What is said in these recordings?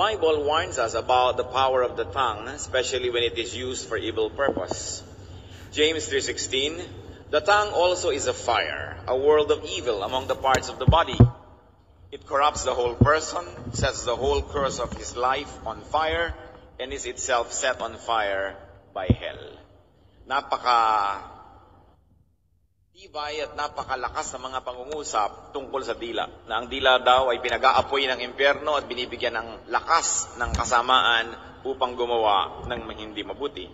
Bible warns us about the power of the tongue, especially when it is used for evil purpose. James 3:16, the tongue also is a fire, a world of evil among the parts of the body. It corrupts the whole person, sets the whole course of his life on fire, and is itself set on fire by hell. Tibay at napakalakas na mga pangungusap tungkol sa dila, na ang dila daw ay pinag-aapoy ng impyerno at binibigyan ng lakas ng kasamaan upang gumawa ng hindi mabuti.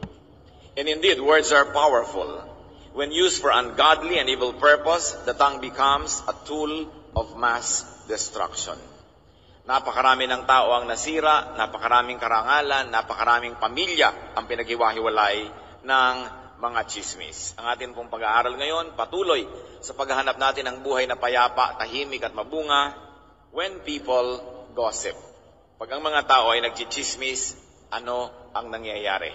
And indeed, words are powerful. When used for ungodly and evil purpose, the tongue becomes a tool of mass destruction. Napakarami ng tao ang nasira, napakaraming karangalan, napakaraming pamilya ang pinaghiwa-hiwalay ng mga chismis. Ang atin pong pag-aaral ngayon, patuloy sa paghahanap natin ng buhay na payapa, tahimik at mabunga when people gossip. Pag ang mga tao ay nagchichismis, ano ang nangyayari?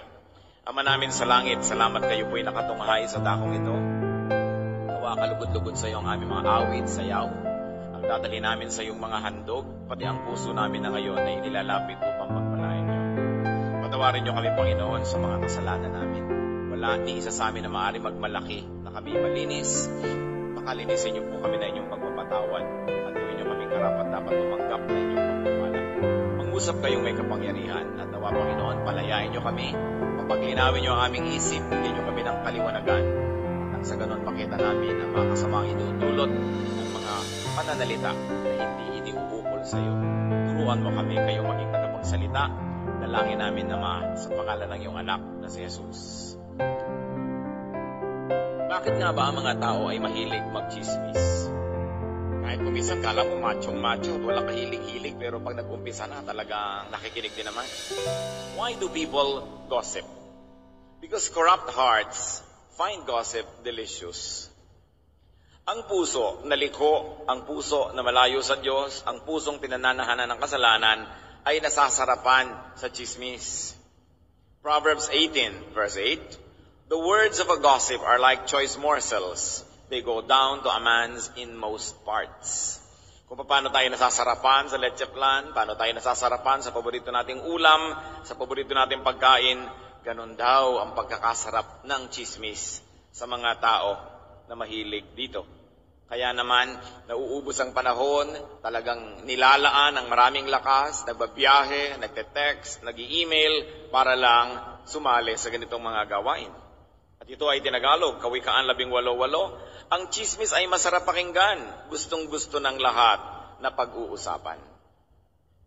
Ama namin sa langit, salamat kayo po'y nakatunghay sa dakong ito. Nawa kalugod-lugod sa iyo ang aming mga awit, sayaw. Ang dadali namin sa iyong mga handog, pati ang puso namin na ngayon ay inilalapit upang pagpalain niyo. Patawarin niyo kami, Panginoon, sa mga kasalanan namin. Wala ni isa sa amin na maaari magmalaki na kami malinis. Pakalinisin niyo po kami na inyong pagpapatawad at gawin niyo kaming karapat dapat tumanggap na inyong pagpapala. Mangusap kayong may kapangyarihan at nawa, Panginoon, palayain niyo kami. Papaglinawin niyo ang aming isip, bigyan niyo kami ng kaliwanagan. At sa ganon pakita namin ang mga kasamang idudulot ng mga pananalita na hindi uukol sa iyo. Turuan mo kami kayo maging tagapagsalita. Dalangin namin, Ama, sa pangalan ng iyong anak na si Jesus. Bakit nga ba ang mga tao ay mahilig magchismis? Kahit kung minsan kala mo machong-macho, walang kahilig-hilig, pero pag nag-umpisa na, talagang nakikinig din naman. Why do people gossip? Because corrupt hearts find gossip delicious. Ang puso na likho, ang puso na malayo sa Diyos, ang pusong pinananahanan ng kasalanan, ay nasasarapan sa chismis. Proverbs 18, verse 8, the words of a gossip are like choice morsels. They go down to a man's inmost parts. Kung paano tayo nasasarapan sa leche flan, paano tayo nasasarapan sa paborito nating ulam, sa paborito nating pagkain, ganun daw ang pagkakasarap ng chismis sa mga tao na mahilig dito. Kaya naman, nauubos ang panahon, talagang nilalaan ang maraming lakas, nagbabiyahe, nagte-text, nag-i-email para lang sumali sa ganitong mga gawain. At ito ay tinagalog, Kawikaan 18:8. Ang chismis ay masarap pakinggan, gustong-gusto ng lahat na pag-uusapan.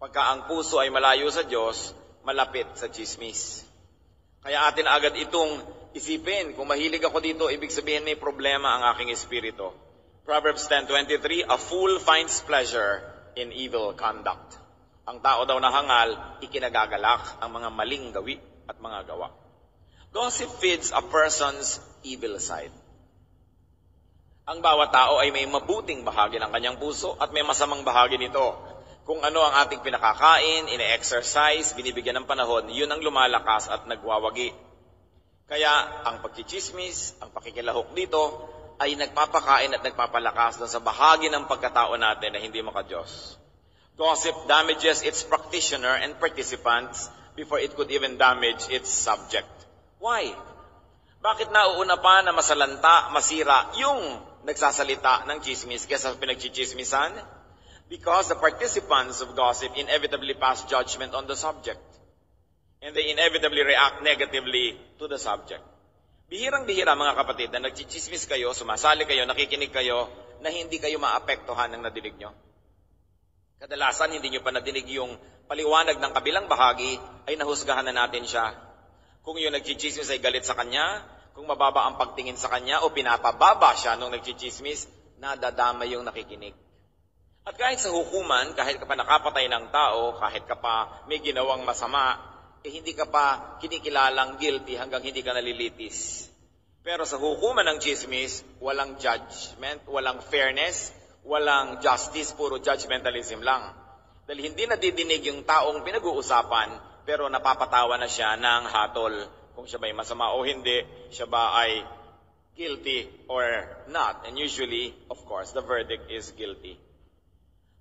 Pagka ang puso ay malayo sa Diyos, malapit sa chismis. Kaya atin agad itong isipin, kung mahilig ako dito, ibig sabihin may problema ang aking espiritu. Proverbs 10:23, a fool finds pleasure in evil conduct. Ang tao daw na hangal, ikinagagalak ang mga maling gawi at mga gawa. Gossip feeds a person's evil side. Ang bawat tao ay may mabuting bahagi ng kanyang puso at may masamang bahagi nito. Kung ano ang ating pinakakain, ine-exercise, binibigyan ng panahon, yun ang lumalakas at nagwawagi. Kaya ang pagchichismis, ang pakikilahok dito, ay nagpapakain at nagpapalakas sa bahagi ng pagkatao natin na hindi maka-Diyos. Gossip damages its practitioner and participants before it could even damage its subject. Why? Bakit nauuna pa na masalanta, masira yung nagsasalita ng chismis kaysa pinagchichismisan? Because the participants of gossip inevitably pass judgment on the subject. And they inevitably react negatively to the subject. Bihirang-bihira mga kapatid na nagchichismis kayo, sumasali kayo, nakikinig kayo, na hindi kayo maapektuhan ng nadinig nyo. Kadalasan hindi nyo pa nadinig yung paliwanag ng kabilang bahagi, ay nahusgahan na natin siya. Kung yung nagchichismis ay galit sa kanya, kung mababa ang pagtingin sa kanya o pinapababa siya nung nagchichismis, nadadama yung nakikinig. At kahit sa hukuman, kahit ka pa nakapatay ng tao, kahit ka pa may ginawang masama, hindi ka pa kinikilalang guilty hanggang hindi ka nalilitis. Pero sa hukuman ng chismis, walang judgment, walang fairness, walang justice, puro judgmentalism lang. Dahil hindi nadidinig yung taong pinag-uusapan, pero napapatawa na siya ng hatol kung siya ba'y masama o hindi, siya ba ay guilty or not. And usually, of course, the verdict is guilty.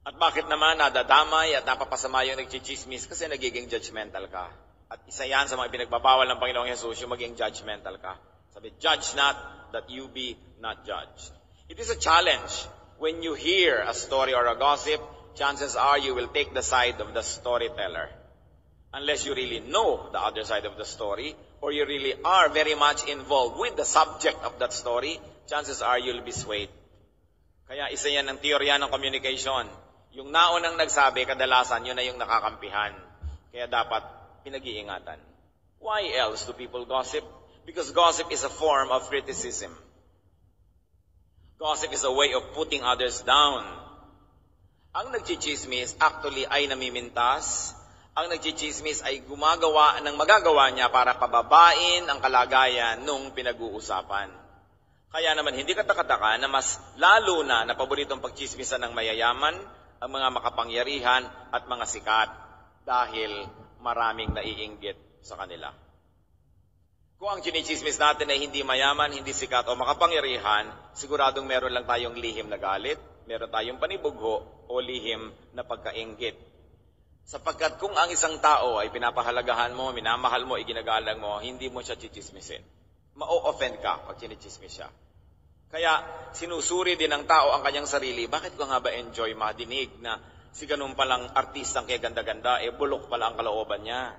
At bakit naman nadadamay at napapasama yung nagchichismis? Kasi nagiging judgmental ka. At isa yan sa mga pinagbabawal ng Panginoong Jesus, yung maging judgmental ka. Sabi, judge not that you be not judged. It is a challenge. When you hear a story or a gossip, chances are you will take the side of the storyteller. Unless you really know the other side of the story, or you really are very much involved with the subject of that story, chances are you'll be swayed. Kaya isa yan ng teorya ng communication. Yung naunang nagsabi, kadalasan yun na yung nakakampihan. Kaya dapat pinag-iingatan. Why else do people gossip? Because gossip is a form of criticism. Gossip is a way of putting others down. Ang nagchichismis actually ay namimintas. Ang nagchichismis ay gumagawa ng magagawa niya para pababain ang kalagayan nung pinag-uusapan. Kaya naman hindi katakataka na mas lalo na paboritong pagchismisan ng mayayaman, ang mga makapangyarihan at mga sikat dahil maraming naiinggit sa kanila. Kung ang chinichismis natin ay hindi mayaman, hindi sikat o makapangyarihan, siguradong meron lang tayong lihim na galit, meron tayong panibugho o lihim na pagkainggit. Sapagkat kung ang isang tao ay pinapahalagahan mo, minamahal mo, iginagalang mo, hindi mo siya chichismisin. Ma-offend ka pag chinichismis siya. Kaya sinusuri din ng tao ang kanyang sarili, bakit ko nga ba enjoy madinig na si ganun palang artistang kaya ganda-ganda, bulok pala ang kalooban niya.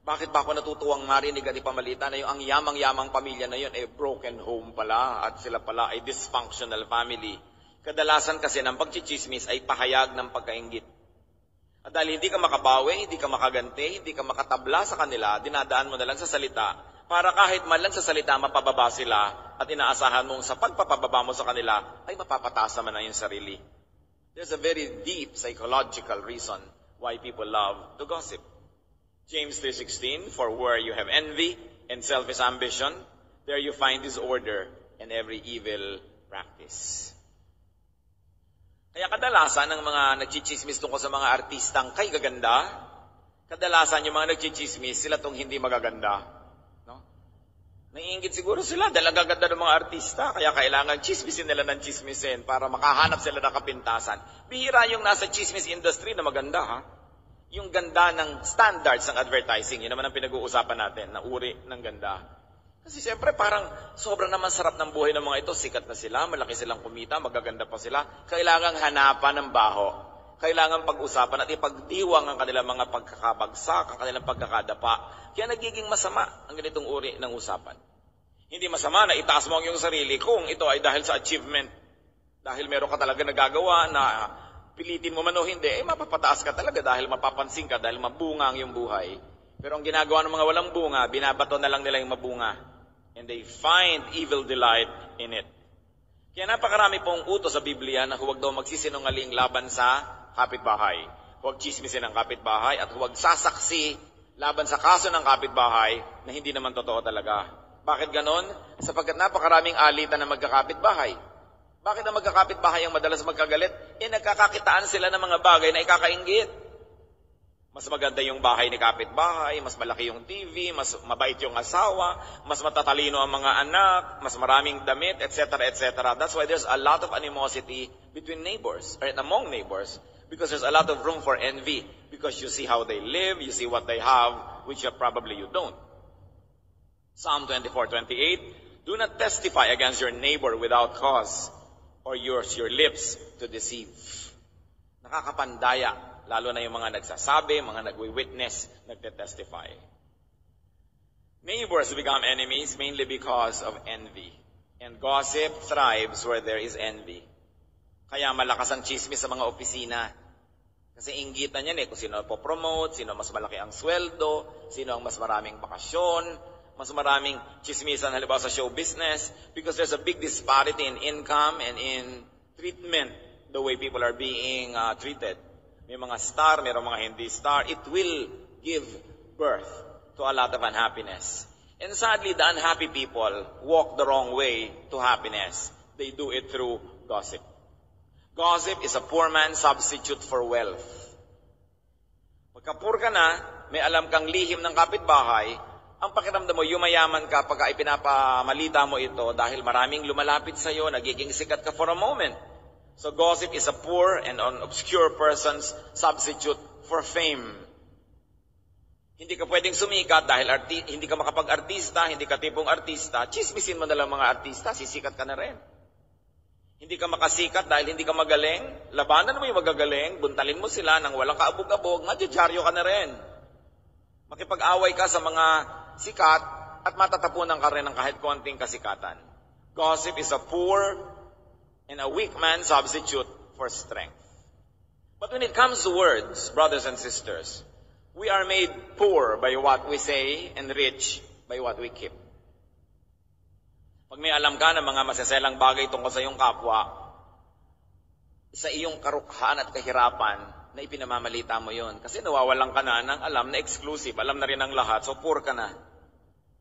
Bakit ba ako natutuwang marinig at ipamalita na yung ang yamang-yamang pamilya na yun broken home pala at sila pala ay dysfunctional family. Kadalasan kasi ng pagchichismis ay pahayag ng pagkainggit. At dahil hindi ka makabawi, hindi ka makaganti, hindi ka makatabla sa kanila, dinadaan mo na lang sa salita para kahit man lang sa salita mapababa sila at inaasahan mong sa pagpapababa mo sa kanila ay mapapataas naman ang iyong sarili. There's a very deep psychological reason why people love to gossip. James 3:16, for where you have envy and selfish ambition, there you find disorder and every evil practice. Kaya kadalasan ng mga nagchichismis tungkol sa mga artistang kay gaganda, kadalasan yung mga nagchichismis, sila tong hindi magaganda. No? Naiinggit siguro sila dahil ang gaganda ng mga artista, kaya kailangan chismisin nila ng chismisin para makahanap sila ng kapintasan. Bihira yung nasa chismis industry na maganda, ha? Yung ganda ng standards ng advertising, yun naman ang pinag-uusapan natin, na uri ng ganda. Kasi siyempre parang sobrang naman sarap ng buhay ng mga ito, sikat na sila, malaki silang kumita, magaganda pa sila. Kailangang hanapan ng baho. Kailangan pag-usapan at ipagdiwang ang kanilang mga pagkakabagsak, ang kanilang pagkakadapa. Kaya nagiging masama ang ganitong uri ng usapan. Hindi masama na itaas mo ang iyong sarili kung ito ay dahil sa achievement. Dahil meron ka talaga nagagawa na pilitin mo man o hindi, mapapataas ka talaga dahil mapapansin ka, dahil mabunga ang iyong buhay. Pero ang ginagawa ng mga walang bunga, binabato na lang nila yung mabunga. And they find evil delight in it. Kaya napakarami pong utos sa Biblia na huwag daw magsisinungaling laban sa kapitbahay. Huwag chismisin ang kapitbahay at huwag sasaksi laban sa kaso ng kapitbahay na hindi naman totoo talaga. Bakit ganon? Sapagkat napakaraming alitan na magkakapitbahay. Bakit ang magkakapitbahay ang madalas magkagalit? Nagkakakitaan sila ng mga bagay na ikakainggit. Mas maganda yung bahay ni kapitbahay, mas malaki yung TV, mas mabait yung asawa, mas matatalino ang mga anak, mas maraming damit, etc., etc. That's why there's a lot of animosity between neighbors, or among neighbors, because there's a lot of room for envy, because you see how they live, you see what they have, which probably you don't. Psalm 24:28, do not testify against your neighbor without cause, or use your lips to deceive. Nakakapandaya, lalo na yung mga nagsasabi, mga nagwi-witness, nagte-testify. Neighbors become enemies mainly because of envy. And gossip thrives where there is envy. Kaya malakas ang chismis sa mga opisina. Kasi inggitan yan kung sino po-promote, sino mas malaki ang sweldo, sino ang mas maraming bakasyon, mas maraming chismisan halimbawa sa show business, because there's a big disparity in income and in treatment, the way people are being treated. May mga star, may mga hindi star. It will give birth to a lot of unhappiness. And sadly, the unhappy people walk the wrong way to happiness. They do it through gossip. Gossip is a poor man's substitute for wealth. Pagka-poor ka na, may alam kang lihim ng kapitbahay, ang pakiramdam mo, yumayaman ka pagka ipinapamalita mo ito dahil maraming lumalapit sa iyo, nagiging sikat ka for a moment. So gossip is a poor and an obscure person's substitute for fame. Hindi ka pwedeng sumikat dahil hindi ka makapag-artista, hindi ka tipong artista, chismisin mo na lang mga artista, sisikat ka na rin. Hindi ka makasikat dahil hindi ka magaling, labanan mo yung magagaling, buntalin mo sila nang walang kaabog-abog, madyadyaryo ka na rin. Makipag-away ka sa mga sikat at matatapunan ka rin ng kahit konting kasikatan. Gossip is a poor and a weak man's substitute for strength. But when it comes to words, brothers and sisters, we are made poor by what we say and rich by what we keep. Pag may alam ka ng mga masaselang bagay tungkol sa iyong kapwa, sa iyong karukhaan at kahirapan, na ipinamamalita mo yon. Kasi nawawalan ka na ng alam na exclusive, alam na rin ang lahat, so poor ka na.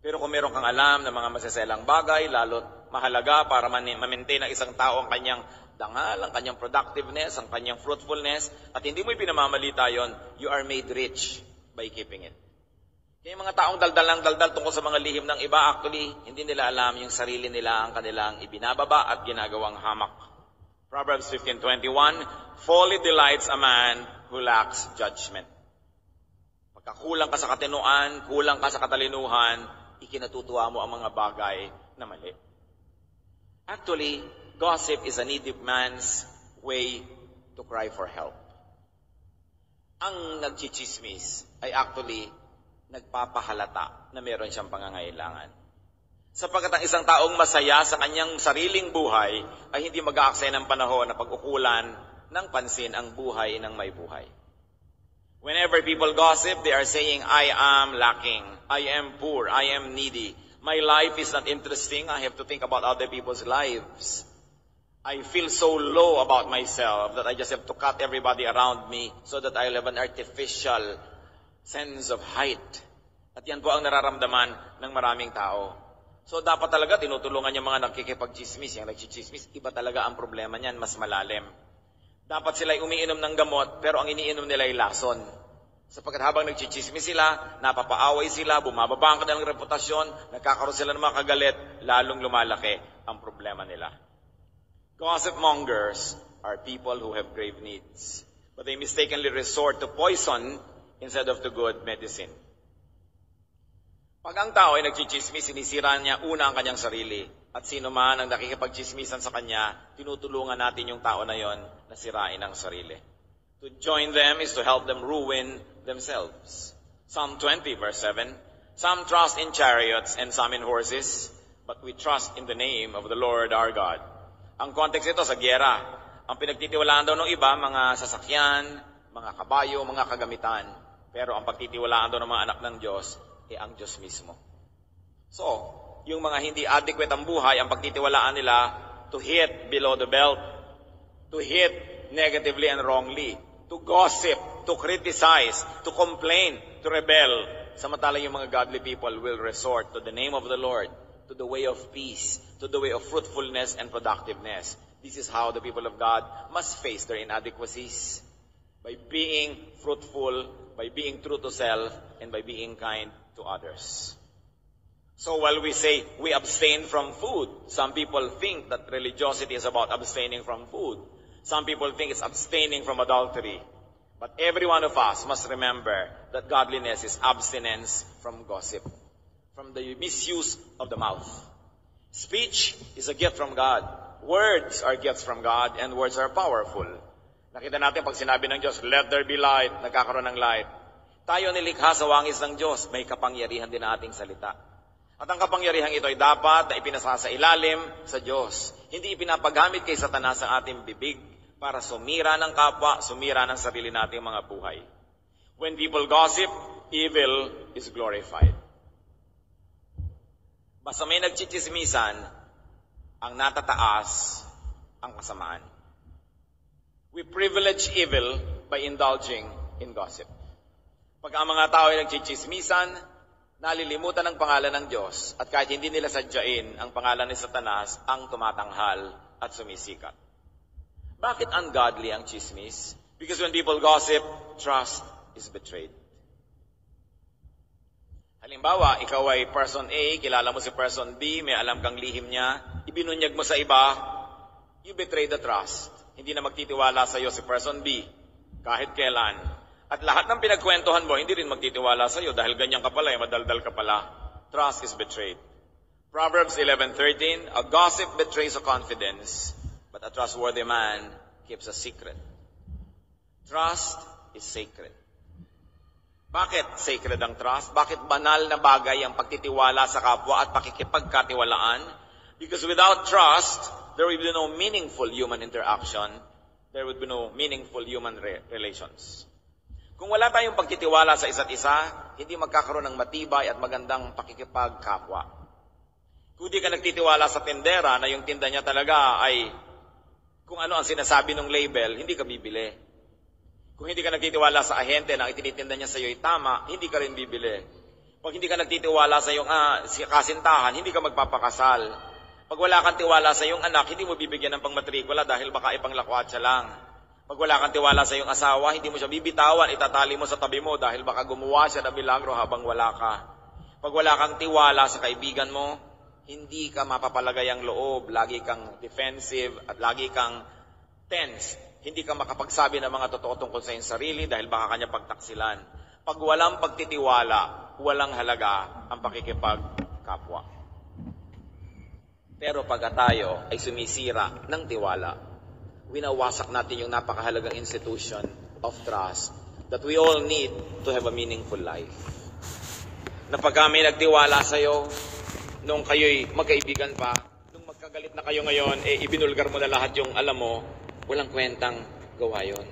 Pero kung meron kang alam ng mga masaselang bagay, lalo't mahalaga para ma-maintain ng isang tao ang kanyang dangal, ang kanyang productiveness, ang kanyang fruitfulness, at hindi mo ipinamamalita yon, you are made rich by keeping it. Kaya mga taong daldal ng daldal tungkol sa mga lihim ng iba, actually, hindi nila alam yung sarili nila ang kanilang ibinababa at ginagawang hamak. Proverbs 15:21, folly delights a man who lacks judgment. Pagka kulang ka sa katinuan, kulang ka sa katalinuhan, ikinatutuwa mo ang mga bagay na mali. Actually, gossip is a needy man's way to cry for help. Ang nagchichismis ay actually nagpapahalata na meron siyang pangangailangan. Sapagkat ang isang taong masaya sa kanyang sariling buhay ay hindi mag-aaksaya ng panahon na pag-ukulan ng pansin ang buhay ng may buhay. Whenever people gossip, they are saying, I am lacking, I am poor, I am needy. My life is not interesting, I have to think about other people's lives. I feel so low about myself that I just have to cut everybody around me so that I'll have an artificial sense of height. At yan po ang nararamdaman ng maraming tao. So dapat talaga tinutulungan yung mga nakikipag-chismis. Yung nagchichismis, iba talaga ang problema niyan, mas malalim. Dapat sila umiinom ng gamot, pero ang iniinom nila ay lason. Sapagkat habang nagchichismis sila, napapaaway sila, bumababa ang kanilang reputasyon, nagkakaroon sila ng mga kagalit, lalong lumalaki ang problema nila. Gossip mongers are people who have grave needs, but they mistakenly resort to poison instead of to good medicine. Pag ang tao ay nagchichismis, sinisira niya una ang kanyang sarili. At sino man ang nakikipagchismisan sa kanya, tinutulungan natin yung tao na yon na sirain ang sarili. To join them is to help them ruin themselves. Psalm 20 verse 7, some trust in chariots and some in horses, but we trust in the name of the Lord our God. Ang context ito sa gyera. Ang pinagtitiwalaan daw ng iba, mga sasakyan, mga kabayo, mga kagamitan. Pero ang pagtitiwalaan daw ng mga anak ng Diyos, ang Diyos mismo. So, yung mga hindi adequate ang buhay, ang pagtitiwalaan nila to hit below the belt, to hit negatively and wrongly, to gossip, to criticize, to complain, to rebel. Samantalang yung mga godly people will resort to the name of the Lord, to the way of peace, to the way of fruitfulness and productiveness. This is how the people of God must face their inadequacies. By being fruitful, by being true to self, and by being kind to others. So while we say we abstain from food, some people think that religiosity is about abstaining from food. Some people think it's abstaining from adultery. But every one of us must remember that godliness is abstinence from gossip, from the misuse of the mouth. Speech is a gift from God. Words are gifts from God, and words are powerful. Nakita natin pag sinabi ng Diyos, let there be light, nagkakaroon ng light. Tayo nilikha sa wangis ng Diyos, may kapangyarihan din na ating salita. At ang kapangyarihan ito ay dapat na ipinasa ilalim sa Diyos. Hindi ipinapagamit kay Satanas ang ating bibig para sumira ng kapwa, sumira ng sarili nating mga buhay. When people gossip, evil is glorified. Basta may nagchichismisan, ang natataas ang kasamaan. We privilege evil by indulging in gossip. Pag ang mga tao ay nagchichismisan, nalilimutan ang pangalan ng Diyos at kahit hindi nila sadyain, ang pangalan ni Satanas ang tumatanghal at sumisikat. Bakit ungodly ang chismis? Because when people gossip, trust is betrayed. Halimbawa, ikaw ay person A, kilala mo si person B, may alam kang lihim niya, ibinunyag mo sa iba, You betray the trust. Hindi na magtitiwala sa iyo si person B kahit kailan. At lahat ng pinagkwentuhan mo, hindi rin magtitiwala sa iyo dahil ganyan ka pala, madaldal ka pala. Trust is betrayed. Proverbs 11:13, a gossip betrays a confidence, but a trustworthy man keeps a secret. Trust is sacred. Bakit sacred ang trust? Bakit banal na bagay ang pagtitiwala sa kapwa at pakikipagkatiwalaan? Because without trust, there will be no meaningful human interaction. There would be no meaningful human relations. Kung wala tayong pagtitiwala sa isa't isa, hindi magkakaroon ng matibay at magandang pakikipagkapwa. Kung di ka nagtitiwala sa tindera na yung tinda niya talaga ay kung ano ang sinasabi ng label, hindi ka bibili. Kung hindi ka nagtitiwala sa ahente na itinitinda niya sa iyo ay tama, hindi ka rin bibili. Pag hindi ka nagtitiwala sa iyong kasintahan, hindi ka magpapakasal. Pag wala kang tiwala sa iyong anak, hindi mo bibigyan ng pangmatrikula dahil baka ipanglakwatsa lang. Pag wala kang tiwala sa iyong asawa, hindi mo siya bibitawan, itatali mo sa tabi mo dahil baka gumawa siya ng milagro habang wala ka. Pag wala kang tiwala sa kaibigan mo, hindi ka mapapalagay ang loob, lagi kang defensive at lagi kang tense. Hindi ka makapagsabi ng mga totoo tungkol sa iyong sarili dahil baka kanya pagtaksilan. Pag walang pagtitiwala, walang halaga ang pakikipagkapwa. Pero pag tayo ay sumisira ng tiwala, winawasak natin yung napakahalagang institution of trust that we all need to have a meaningful life. Na pag kami nagtiwala sa'yo, nung kayo'y magkaibigan pa, nung magkagalit na kayo ngayon, ibinulgar mo na lahat yung alam mo, walang kwentang gawa yun.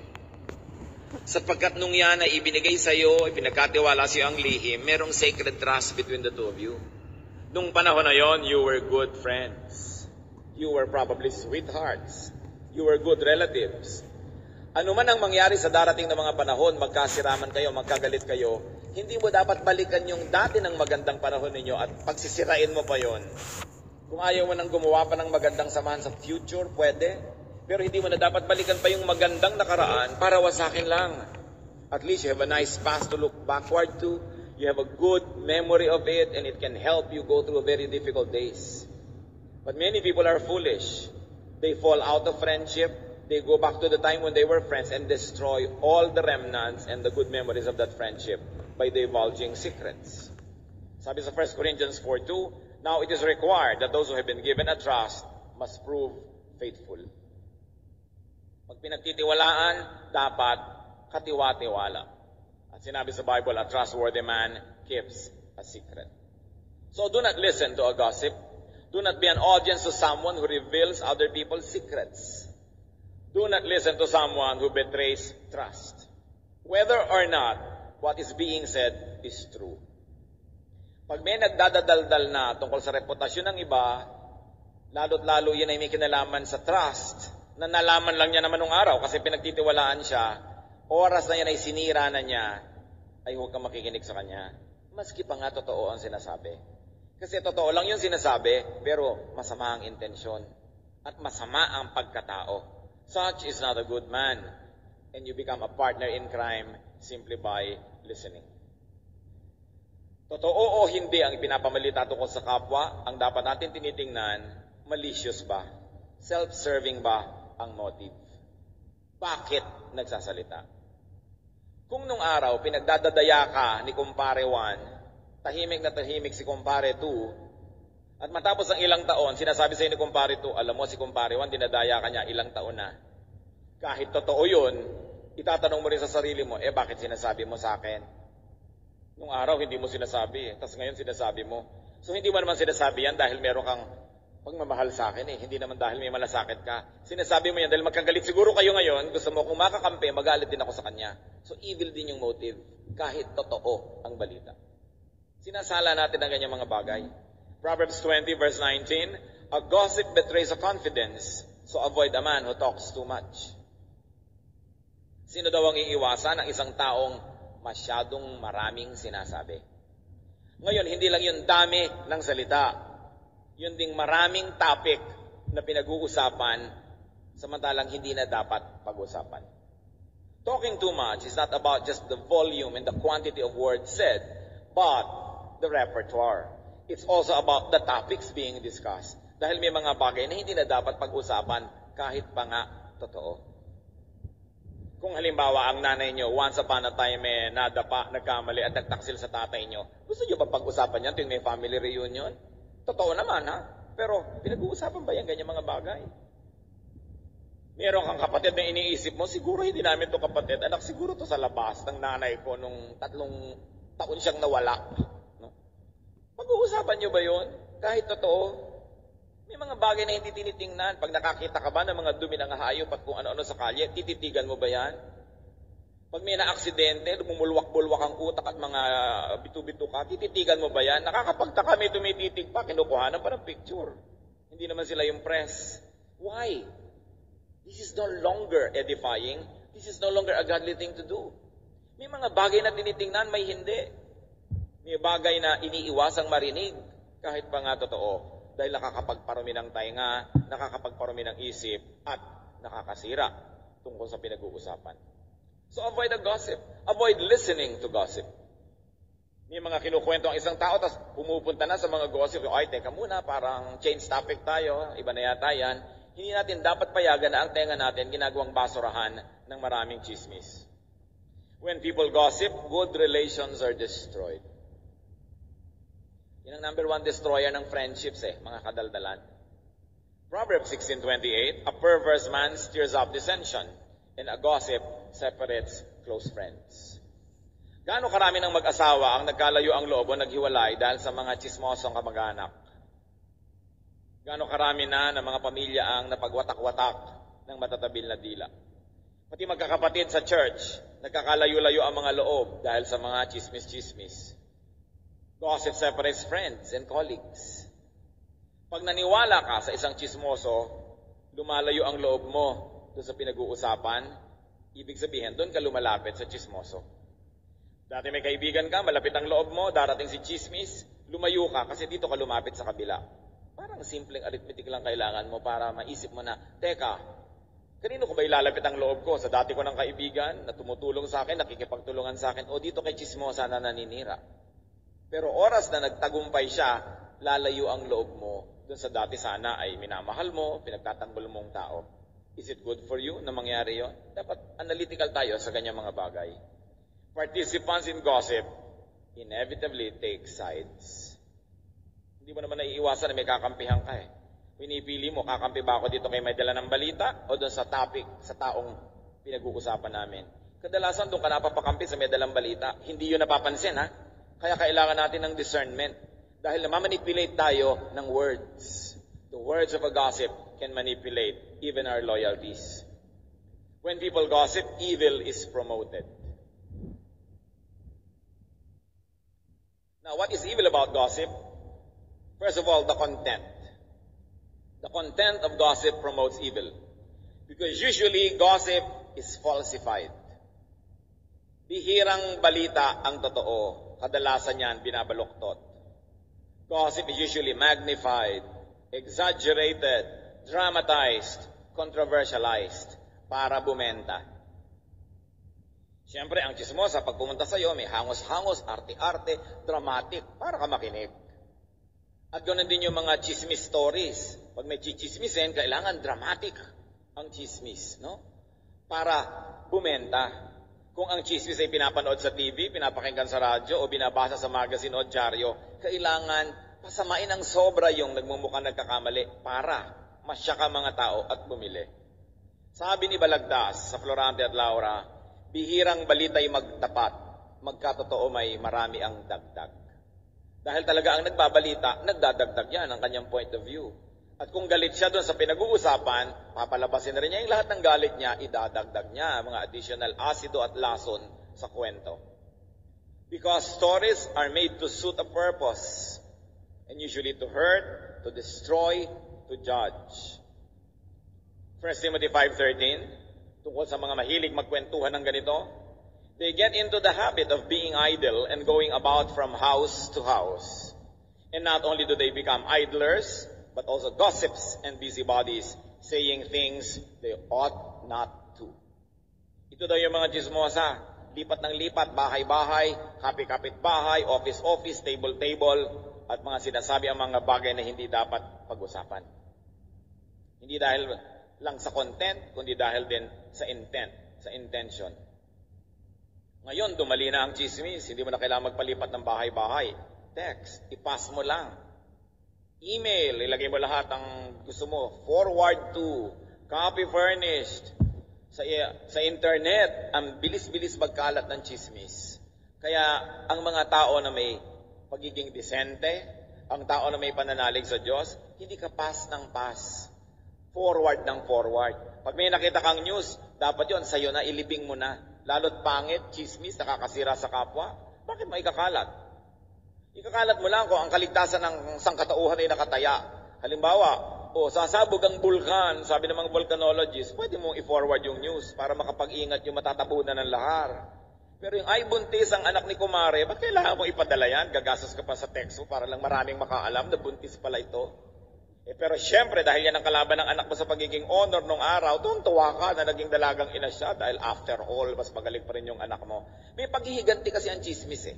Sapagkat nung yan ay ibinigay sa'yo, ipinagkatiwala sa'yo ang lihim, merong sacred trust between the two of you. Nung panahon na yon, you were good friends. You were probably sweethearts. You were good relatives. Ano man ang mangyari sa darating na mga panahon, magkasiraman kayo, magkagalit kayo, hindi mo dapat balikan yung dati ng magandang panahon ninyo at pagsisirain mo pa yon. Kung ayaw mo nang gumawa pa ng magandang samahan sa future, pwede. Pero hindi mo na dapat balikan pa yung magandang nakaraan para wasakin lang. At least you have a nice past to look backward to. You have a good memory of it and it can help you go through very difficult days. But many people are foolish. They fall out of friendship. They go back to the time when they were friends and destroy all the remnants and the good memories of that friendship by divulging secrets. Sabi sa 1 Corinthians 4:2, now it is required that those who have been given a trust must prove faithful. Pag pinagtitiwalaan, dapat katiwa-tiwala. At sinabi sa Bible, a trustworthy man keeps a secret. So do not listen to a gossip. Do not be an audience to someone who reveals other people's secrets. Do not listen to someone who betrays trust. Whether or not what is being said is true. Pag may nagdadadaldal na tungkol sa reputasyon ng iba, lalo't lalo yun ay may kinalaman sa trust, na nalaman lang niya naman nung araw kasi pinagtitiwalaan siya, oras na yan ay sinira na niya, ay huwag kang makikinig sa kanya. Maski pa nga totoo ang sinasabi. Kasi totoo lang yung sinasabi, pero masama ang intensyon. At masama ang pagkatao. Such is not a good man. And you become a partner in crime simply by listening. Totoo o hindi ang ipinapamalita tungkol sa kapwa, ang dapat natin tinitingnan, malicious ba? Self-serving ba ang motive? Bakit nagsasalita? Kung nung araw, pinagdadadaya ka ni Kumpare 1, tahimik na tahimik si Kumpare 2, at matapos ang ilang taon, sinasabi sa ni Kumpare 2, alam mo si Kumpare 1, dinadaya ka niya ilang taon na. Kahit totoo yun, itatanong mo rin sa sarili mo, bakit sinasabi mo sa akin? Nung araw, hindi mo sinasabi, tapos ngayon sinasabi mo. So hindi mo naman sinasabi yan dahil meron kang pagmamahal sa akin hindi naman dahil may malasakit ka. Sinasabi mo yan dahil magkagalit siguro kayo ngayon, gusto mo kung makakampi, magalit din ako sa kanya. So evil din yung motive, kahit totoo ang balita. Sinasala natin ang ganyang mga bagay. Proverbs 20 verse 19, a gossip betrays a confidence, so avoid a man who talks too much. Sino daw ang iiwasan ng isang taong masyadong maraming sinasabi? Ngayon, hindi lang yung dami ng salita. Yun ding maraming topic na pinag-uusapan samantalang hindi na dapat pag-usapan. Talking too much is not about just the volume and the quantity of words said, but the repertoire. It's also about the topics being discussed. Dahil may mga bagay na hindi na dapat pag-usapan kahit pa nga totoo. Kung halimbawa ang nanay nyo, once upon a time nadapa, nagkamali at nagtaksil sa tatay nyo, gusto nyo ba pag-usapan yan tuwing may family reunion? Totoo naman ha, pero pinag-uusapan ba yan ganyan mga bagay? Meron kang kapatid na iniisip mo, siguro hindi namin to kapatid, anak siguro to sa labas ng nanay ko nung 3 taon siyang nawala. No? Pag-uusapan nyo ba yun? Kahit totoo, may mga bagay na hindi tinitingnan. Pag nakakita ka ba ng mga dumi ng hayop at kung ano-ano sa kalye, tititigan mo ba yan? Pag may na-aksidente, lumumulwak-bulwak ang utak at mga bitu-bitu ka, tititigan mo ba yan? Nakakapagtaka, may tumititig pa, kinukuhanan pa ng picture. Hindi naman sila yung press. Why? This is no longer edifying. This is no longer a godly thing to do. May mga bagay na tinitingnan, may hindi. May bagay na iniiwasang marinig, kahit pa nga totoo. Dahil nakakapagparumi ng tainga, nakakapagparumi ng isip, at nakakasira tungkol sa pinag-uusapan. So avoid the gossip. Avoid listening to gossip. May mga kinukwento ang isang tao, tapos pumupunta na sa mga gossip. Ay, teka muna, parang change topic tayo, iba na yata yan. Hindi natin dapat payagan na ang tenga natin ginagawang basurahan ng maraming chismis. When people gossip, good relations are destroyed. Yan ang number 1 destroyer ng friendships mga kadaldalan. Proverbs 16:28, a perverse man stirs up dissension, and a gossip separates close friends. Gaano karami ng mag-asawa ang nagkalayo ang loob o naghiwalay dahil sa mga chismosong kamag-anak? Gaano karami na ng mga pamilya ang napagwatak-watak ng matatabil na dila? Pati magkakapatid sa church, nagkakalayo-layo ang mga loob dahil sa mga chismis-chismis. Gossip separates friends and colleagues. Pag naniwala ka sa isang chismoso, lumalayo ang loob mo doon sa pinag-uusapan, ibig sabihin, doon ka lumalapit sa chismoso. Dati may kaibigan ka, malapit ang loob mo, darating si chismis, lumayo ka kasi dito ka lumapit sa kabila. Parang simpleng arithmetic lang kailangan mo para maisip mo na, teka, kanino ko ba ilalapit ang loob ko? Sa dati ko ng kaibigan na tumutulong sa akin, nakikipagtulungan sa akin, o dito kay chismosa na naninira? Pero oras na nagtagumpay siya, lalayo ang loob mo. Doon sa dati sana ay minamahal mo, pinagtatanggol mong tao. Is it good for you na mangyari yon? Dapat analytical tayo sa ganyang mga bagay. Participants in gossip inevitably take sides. Hindi mo naman naiiwasan na may kakampihan ka Pinipili mo, kakampi ba ako dito kay may dala ng balita o doon sa topic, sa taong pinag-uusapan namin? Kadalasan doon ka napapakampi sa may dalang balita. Hindi yun napapansin Kaya kailangan natin ng discernment. Dahil namamanipulate tayo ng words. The words of a gossip can manipulate even our loyalties. When people gossip, evil is promoted. Now, what is evil about gossip? First of all, the content. The content of gossip promotes evil. Because usually, gossip is falsified. Bihirang balita ang totoo. Kadalasan yan binabaluktot. Gossip is usually magnified, exaggerated, dramatized, controversialized para bumenta. Siyempre, ang chismosa, pag pumunta sa'yo, may hangos-hangos, arte-arte, dramatic, para ka makinig. At ganoon din yung mga chismis stories. Pag may chichismisin, kailangan dramatic ang chismis, no? Para bumenta. Kung ang chismis ay pinapanood sa TV, pinapakinggan sa radyo, o binabasa sa magazine o dyaryo, kailangan pasamain ng sobra yung nagmumukhang nagkakamali para masya ka mga tao at bumili. Sabi ni Balagtas sa Florante at Laura, bihirang balita'y magtapat, magkatotoo may marami ang dagdag. Dahil talaga ang nagbabalita, nagdadagdag yan ang kanyang point of view. At kung galit siya doon sa pinag-uusapan, papalabasin na rin niya yung lahat ng galit niya, idadagdag niya mga additional asido at lason sa kwento. Because stories are made to suit a purpose, and usually to hurt, to destroy, to judge. 1 Timothy 5:13, tungkol sa mga mahilig magkwentuhan ng ganito, they get into the habit of being idle and going about from house to house. And not only do they become idlers, but also gossips and busybodies, saying things they ought not to. Ito daw yung mga chismosa, lipat ng lipat, bahay-bahay, kapit-kapit-bahay, office-office, table-table, at mga sinasabi ang mga bagay na hindi dapat pag-usapan. Hindi dahil lang sa content, kundi dahil din sa intent, sa intention. Ngayon, dumali na ang chismis. Hindi mo na kailangan magpalipat ng bahay-bahay. Text, ipass mo lang. Email, ilagay mo lahat ang gusto mo. Forward to, copy furnished. Sa internet, ang bilis-bilis magkalat ng chismis. Kaya ang mga tao na may pagiging disente, ang tao na may pananalig sa Diyos, hindi ka pass ng pass. Forward ng forward. Pag may nakita kang news, dapat yon sa'yo na, ilibing mo na. Lalo't pangit, chismis, nakakasira sa kapwa. Bakit mo ikakalat? Ikakalat mo lang kung ang kaligtasan ng sangkatauhan ay nakataya. Halimbawa, sasabog ang bulkan, sabi ng mga volcanologists, pwede mong i-forward yung news para makapag-ingat yung matatabunan ng lahar. Pero yung ay buntis ang anak ni Kumare, ba't kailangan mo ipadala yan? Gagastos ka pa sa text mo para lang maraming makaalam na buntis pala ito. Pero syempre, dahil yan ang kalaban ng anak mo sa pagiging honor nung araw, tuwa ka na naging dalagang ina siya dahil after all, mas magaling pa rin yung anak mo. May paghihiganti kasi ang chismis eh.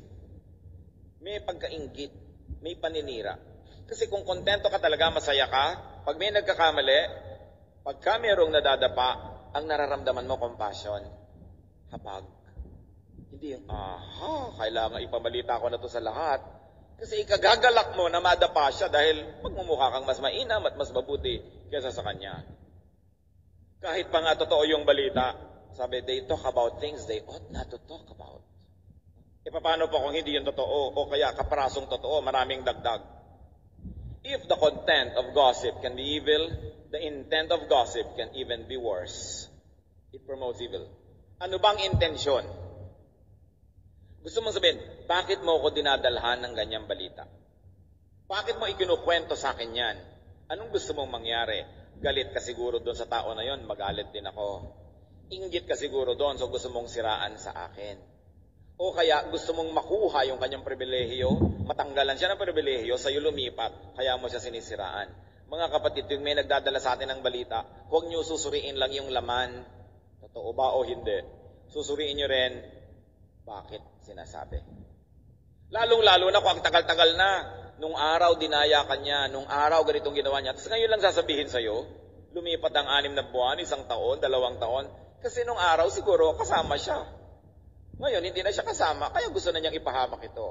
May pagkainggit, may paninira. Kasi kung kontento ka talaga, masaya ka, pag may nagkakamali, pagka mayroong nadadapa, ang nararamdaman mo, compassion. Hapag. Hindi yung, kailangan ipamalita ko na to sa lahat. Kasi ikagagalak mo na madapa siya dahil magmumukha kang mas mainam at mas mabuti kaysa sa kanya. Kahit pa nga totoo yung balita, sabi, they talk about things they ought not to talk about. Paano pa kung hindi yung totoo o kaya kaprasong totoo, maraming dagdag. If the content of gossip can be evil, the intent of gossip can even be worse. It promotes evil. Ano bang intensyon? Gusto mong sabihin, bakit mo ako dinadalhan ng ganyang balita? Bakit mo ikinukwento sa akin yan? Anong gusto mong mangyari? Galit ka siguro doon sa tao na yon, magalit din ako. Inggit ka siguro doon, so gusto mong siraan sa akin. O kaya gusto mong makuha yung kanyang pribilehiyo, matanggalan siya ng pribilehiyo, sa'yo lumipat, kaya mo siya sinisiraan. Mga kapatid, yung may nagdadala sa atin ng balita, huwag niyo susuriin lang yung laman. Totoo ba o hindi? Susuriin niyo rin, bakit sinasabi? Lalong-lalo na kung ang tagal-tagal na, nung araw dinaya ka niya, nung araw ganitong ginawa niya, tapos ngayon lang sasabihin sa'yo, lumipat ang 6 na buwan, 1 taon, 2 taon, kasi nung araw siguro kasama siya. Ngayon, hindi na siya kasama, kaya gusto na niyang ipahamak ito.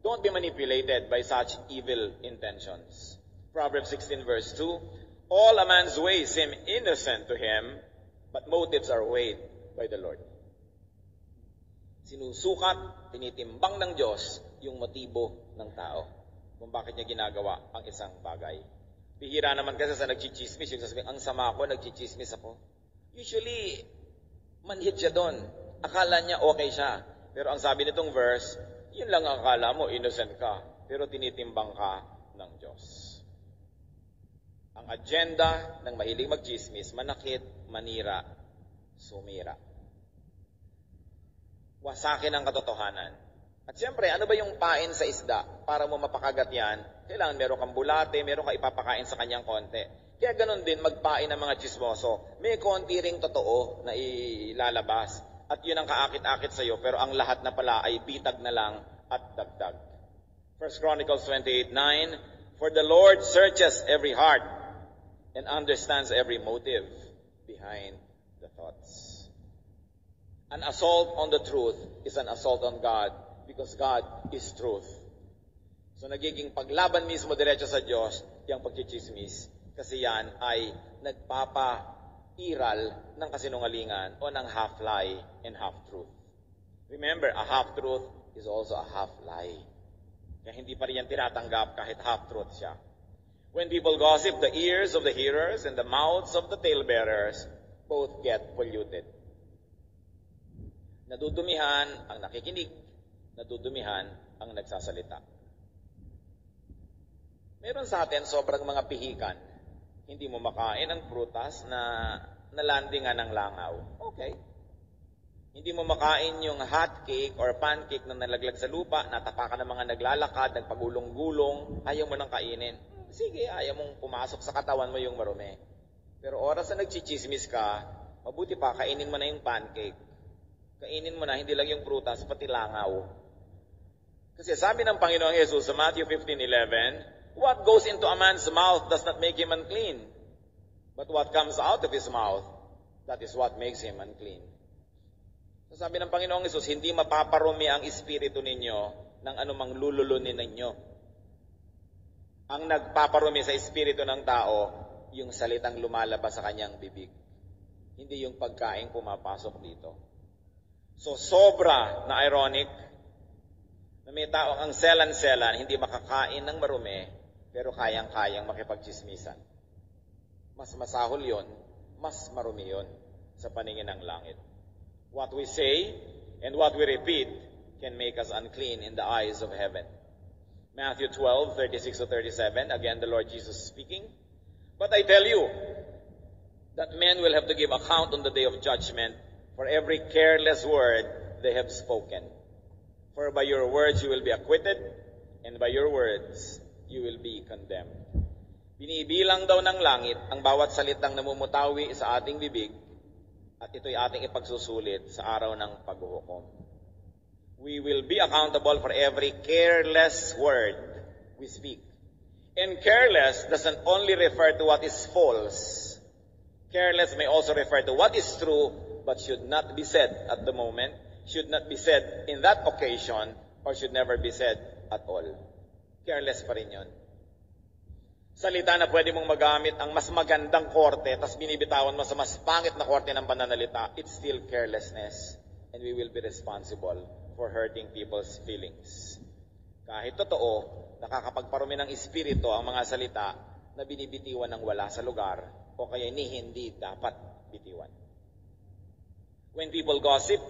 Don't be manipulated by such evil intentions. Proverbs 16 verse 2, all a man's ways seem innocent to him, but motives are weighed by the Lord. Sinusukat, tinitimbang ng Diyos yung motibo ng tao kung bakit niya ginagawa ang isang bagay. Bihira naman kasi sa nagchichismis, yung sasabihin, ang sama ko, nagchichismis ako. Usually, manhid siya doon. Akala niya okay siya. Pero ang sabi nitong verse, yun lang ang akala mo, innocent ka. Pero tinitimbang ka ng Diyos. Ang agenda ng mahilig magchismis, manakit, manira, sumira. Wasakin ang katotohanan. At siyempre, ano ba yung pain sa isda? Para mo mapakagat yan, kailangan meron kang bulate, meron kang ipapakain sa kanyang konti. Kaya ganun din, magpain ng mga chismoso. May konti ring totoo na ilalabas. At yun ang kaakit-akit sa'yo, pero ang lahat na pala ay bitag na lang at dagdag. 1 Chronicles 28:9, for the Lord searches every heart and understands every motive behind the thoughts. An assault on the truth is an assault on God because God is truth. So nagiging paglaban mismo diretso sa Diyos, yung pagchichismis, kasi yan ay nagpapairal ng kasinungalingan o ng half-lie and half-truth. Remember, a half-truth is also a half-lie. Kaya hindi pa rin yan tinatanggap kahit half-truth siya. When people gossip, the ears of the hearers and the mouths of the talebearers both get polluted. Nadudumihan ang nakikinig, nadudumihan ang nagsasalita. Meron sa atin sobrang mga pihikan. Hindi mo makain ang prutas na nalandingan ng langaw. Okay. Hindi mo makain yung hot cake or pancake na nalaglag sa lupa, natapakan ng mga naglalakad, nagpagulong-gulong, ayaw mo nang kainin. Sige, ayaw mong pumasok sa katawan mo yung marumi. Pero oras na nagchichismis ka, mabuti pa, kainin mo na yung pancake. Kainin mo na, hindi lang yung prutas, pati langaw. Kasi sabi ng Panginoong Jesus sa Matthew 15:11, what goes into a man's mouth does not make him unclean. But what comes out of his mouth, that is what makes him unclean. So sabi ng Panginoong Hesus, hindi mapaparumi ang espiritu ninyo ng anumang lululunin ninyo. Ang nagpaparumi sa espiritu ng tao, yung salitang lumalabas sa kanyang bibig. Hindi yung pagkain pumapasok dito. So sobra na ironic na may taong ang selan-selan, hindi makakain ng marumi, pero kayang-kayang makipagchismisan. Mas masahol yon, mas marumi yon sa paningin ng langit. What we say and what we repeat can make us unclean in the eyes of heaven. Matthew 12:36-37, again the Lord Jesus speaking. But I tell you that men will have to give account on the day of judgment for every careless word they have spoken. For by your words you will be acquitted, and by your words you will be condemned. Binibilang daw ng langit ang bawat salitang namumutawi sa ating bibig, at ito'y ating ipagsusulit sa araw ng paghuhukom. We will be accountable for every careless word we speak. And careless doesn't only refer to what is false. Careless may also refer to what is true, but should not be said at the moment, should not be said in that occasion, or should never be said at all. Careless pa rin yun. Salita na pwede mong magamit ang mas magandang korte, tapos binibitawan mo sa mas pangit na korte ng pananalita, it's still carelessness. And we will be responsible for hurting people's feelings. Kahit totoo, nakakapagparumi ng espiritu ang mga salita na binibitiwan ng wala sa lugar, o kaya hindi dapat bitiwan. When people gossip,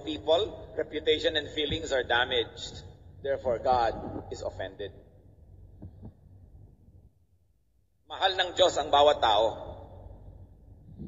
reputation and feelings are damaged. Therefore, God is offended. Mahal ng Diyos ang bawat tao.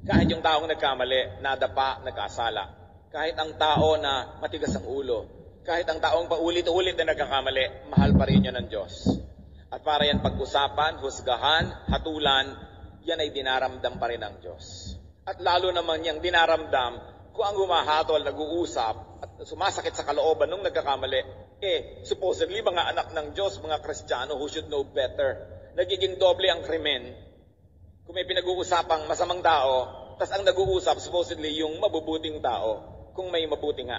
Kahit yung taong nagkamali, nadapa, nagkasala. Kahit ang tao na matigas ang ulo. Kahit ang taong paulit-ulit na nagkakamali, mahal pa rin yun ng Diyos. At para yan pag-usapan, husgahan, hatulan, yan ay dinaramdam pa rin ng Diyos. At lalo naman yung dinaramdam, kung ang humahatol, nag-uusap, at sumasakit sa kalooban nung nagkakamali, supposedly mga anak ng Diyos, mga Kristiyano who should know better, nagiging doble ang krimen. Kung may pinag-uusapang masamang tao, tas ang nag-uusap supposedly yung mabubuting tao, kung may mabuti nga.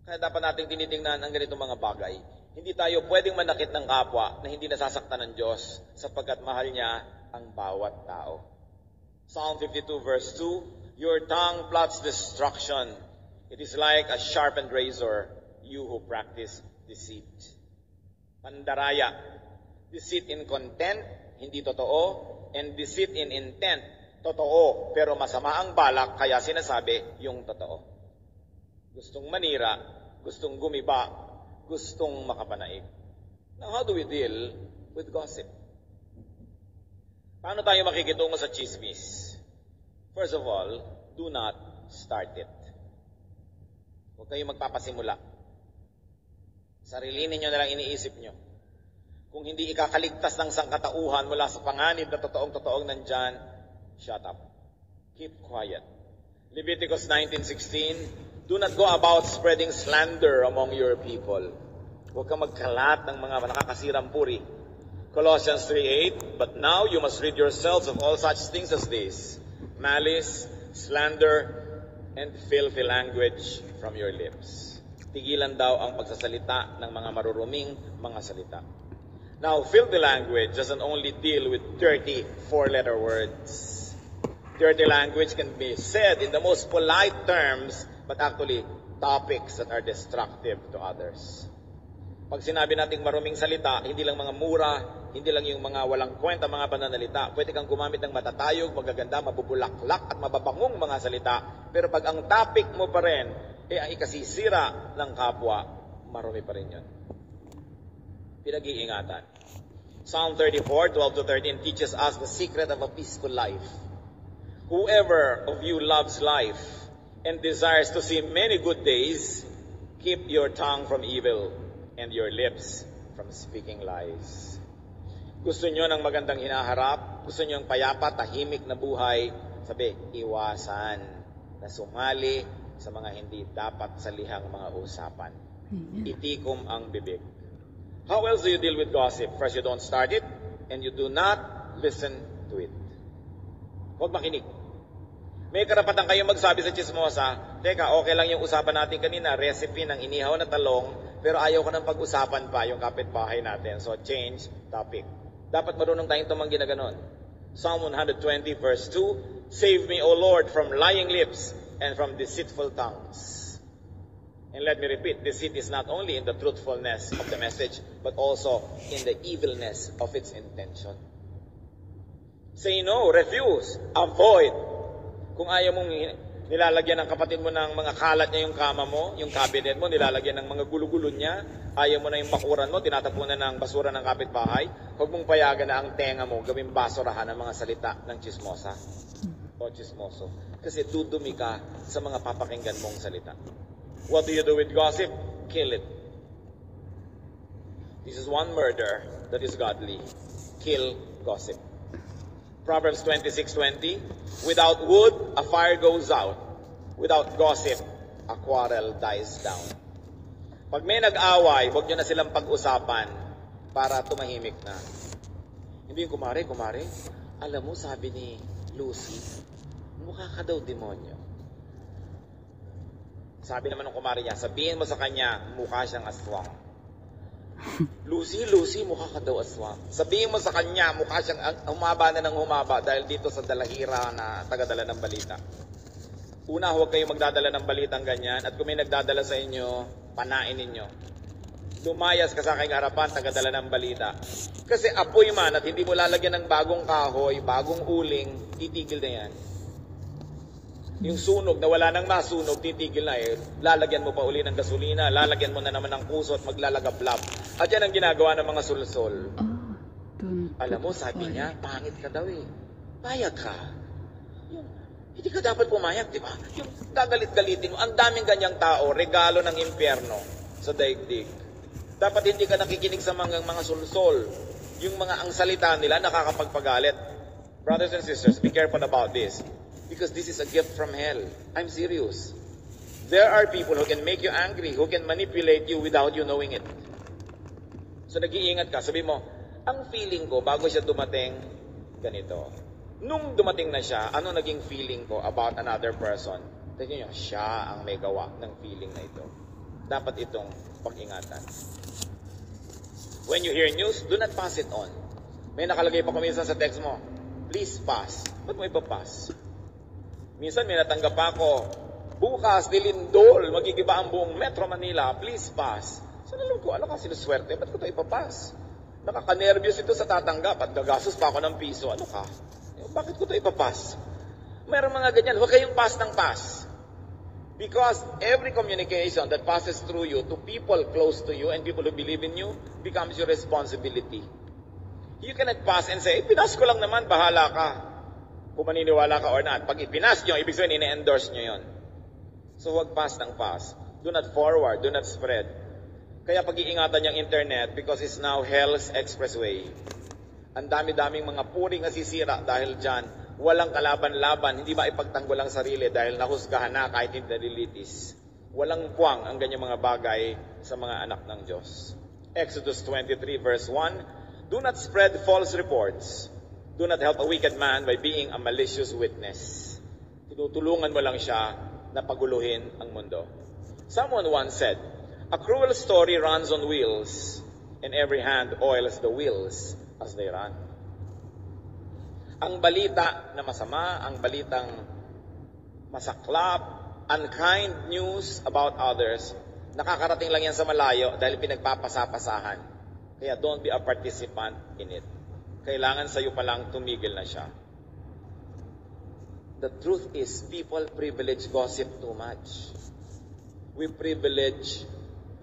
Kaya dapat nating tinitingnan ang ganitong mga bagay. Hindi tayo pwedeng manakit ng kapwa na hindi nasasaktan ng Diyos sapagkat mahal niya ang bawat tao. Psalm 52 verse 2, your tongue plots destruction. It is like a sharpened razor, you who practice deceit. Pandaraya. Deceit in content, hindi totoo, and deceit in intent, totoo, pero masama ang balak, kaya sinasabi yung totoo. Gustong manira, gustong gumiba, gustong makapanaig. Now, how do we deal with gossip? Paano tayo makikitungo sa chismis? First of all, do not start it. Huwag kayong magpapasimula. Sarili ninyo na lang iniisip nyo. Kung hindi ikakaligtas ng sangkatauhan mula sa panganib na totoong-totoong nandyan, shut up. Keep quiet. Leviticus 19:16, do not go about spreading slander among your people. Huwag kang magkalat ng mga nakakasirang puri. Colossians 3:8, but now you must rid yourselves of all such things as this, malice, slander, and filthy language from your lips. Tigilan daw ang pagsasalita ng mga maruruming mga salita. Now, filthy language doesn't only deal with dirty four-letter words. Dirty language can be said in the most polite terms, but actually topics that are destructive to others. Pag sinabi nating maruming salita, hindi lang mga mura, hindi lang yung mga walang kwenta, mga pananalita. Pwede kang gumamit ng matatayog, magaganda, mabubulaklak at mababangong mga salita. Pero pag ang topic mo pa rin, ang ikasisira ng kapwa, marumi pa rin yun. Pinag-iingatan. Psalm 34:12-13 teaches us the secret of a peaceful life. Whoever of you loves life and desires to see many good days, keep your tongue from evil and your lips from speaking lies. Gusto nyo ng magandang hinaharap, gusto nyo ng payapa, tahimik na buhay, sabi, iwasan na sumali sa mga hindi dapat salihang mga usapan. Itikom ang bibig. How else do you deal with gossip? First, you don't start it, and you do not listen to it. Huwag makinig. May karapatan kayo magsabi sa chismosa, teka, okay lang yung usapan natin kanina, recipe ng inihaw na talong, pero ayaw ko nang pag-usapan pa yung kapitbahay natin. So, change topic. Dapat marunong tayong tumanggi na ganon. Psalm 120 verse 2, Save me, O Lord, from lying lips and from deceitful tongues. And let me repeat, deceit is not only in the truthfulness of the message, but also in the evilness of its intention. Say no, refuse, avoid. Kung ayaw mong nilalagyan ng kapatid mo ng mga kalat niya yung kama mo, yung cabinet mo, nilalagyan ng mga gulo-gulo niya, ayaw mo na yung bakuran mo, tinatapunan ng basura ng kapitbahay, huwag mong payagan na ang tenga mo gawing basurahan ng mga salita ng chismosa o chismoso. Kasi dudumi ka sa mga papakinggan mong salita. What do you do with gossip? Kill it. This is one murder that is godly. Kill gossip. Proverbs 26:20, without wood, a fire goes out. Without gossip, a quarrel dies down. Pag may nag-away, huwag nyo na silang pag-usapan para tumahimik na. Hindi yung kumare, alam mo, sabi ni Lucy, mukha ka daw demonyo. Sabi naman ng kumare niya, sabihin mo sa kanya, mukha siyang aswang. Lucy, mukha ka daw aswang. Sabihin mo sa kanya, mukha siyang humaba na ng humaba dahil dito sa dalahira na tagadala ng balita. Una, huwag kayo magdadala ng balitang ganyan at kung may nagdadala sa inyo, panain ninyo. Lumayas ka sa aking harapan, tagadala ng balita. Kasi apoy man at hindi mo lalagyan ng bagong kahoy, bagong uling, titigil na yan. Yung sunog na wala nang masunog, titigil na eh. Lalagyan mo pa uli ng gasolina, lalagyan mo na naman ng puso at maglalagablab. At yan ang ginagawa ng mga sulsol. Alam mo, sabi niya, pangit ka daw eh. Payag ka. Hindi ka dapat pumayag, di ba? Yung gagalit-galitin mo, ang daming ganyang tao, regalo ng impyerno sa daigdig. Dapat hindi ka nakikinig sa mga sulsol. Yung mga ang salita nila nakakapagpagalit. Brothers and sisters, be careful about this. Because this is a gift from hell. I'm serious. There are people who can make you angry, who can manipulate you without you knowing it. So nag-iingat ka. Sabi mo, ang feeling ko bago siya dumating, ganito. Nung dumating na siya, ano naging feeling ko about another person? Tignan niyo, siya ang may gawa ng feeling na ito. Dapat itong pag-ingatan. When you hear news, do not pass it on. May nakalagay pa kuminsan sa text mo, please pass. Ba't mo ipapass? Minsan may natanggap ako, bukas, dilindol, magigiba ang buong Metro Manila, please pass. So alam ko, ano ka sinuswerte? Ba't ko ito ipapass? Nakaka-nervyos ito sa tatanggap at gagastos pa ako ng piso. Ano ka? Bakit ko ito ipapass? Mayroong mga ganyan, huwag kayong pass ng pass. Because every communication that passes through you to people close to you and people who believe in you becomes your responsibility. You cannot pass and say, pinas ko lang naman, bahala ka. Kung maniniwala ka or not. Pag ipinas nyo, ibig sabihin, ine-endorse nyo yun. So huwag pass ng pass. Do not forward, do not spread. Kaya pag-iingatan yung internet because it's now hell's expressway. Ang dami-daming mga puring nasisira dahil dyan. Walang kalaban-laban, hindi maipagtanggol ang sarili dahil nahusgahan na kahit hindi nalilitis. Walang puwang ang ganyang mga bagay sa mga anak ng Diyos. Exodus 23 verse 1, do not spread false reports. Do not help a wicked man by being a malicious witness. Tinutulungan mo lang siya na paguluhin ang mundo. Someone once said, a cruel story runs on wheels, and every hand oils the wheels as they run. Ang balita na masama, ang balitang masaklap, unkind news about others, nakakarating lang yan sa malayo dahil pinagpapasapasahan. Kaya don't be a participant in it. Kailangan sa'yo palang tumigil na siya. The truth is, people privilege gossip too much. We privilege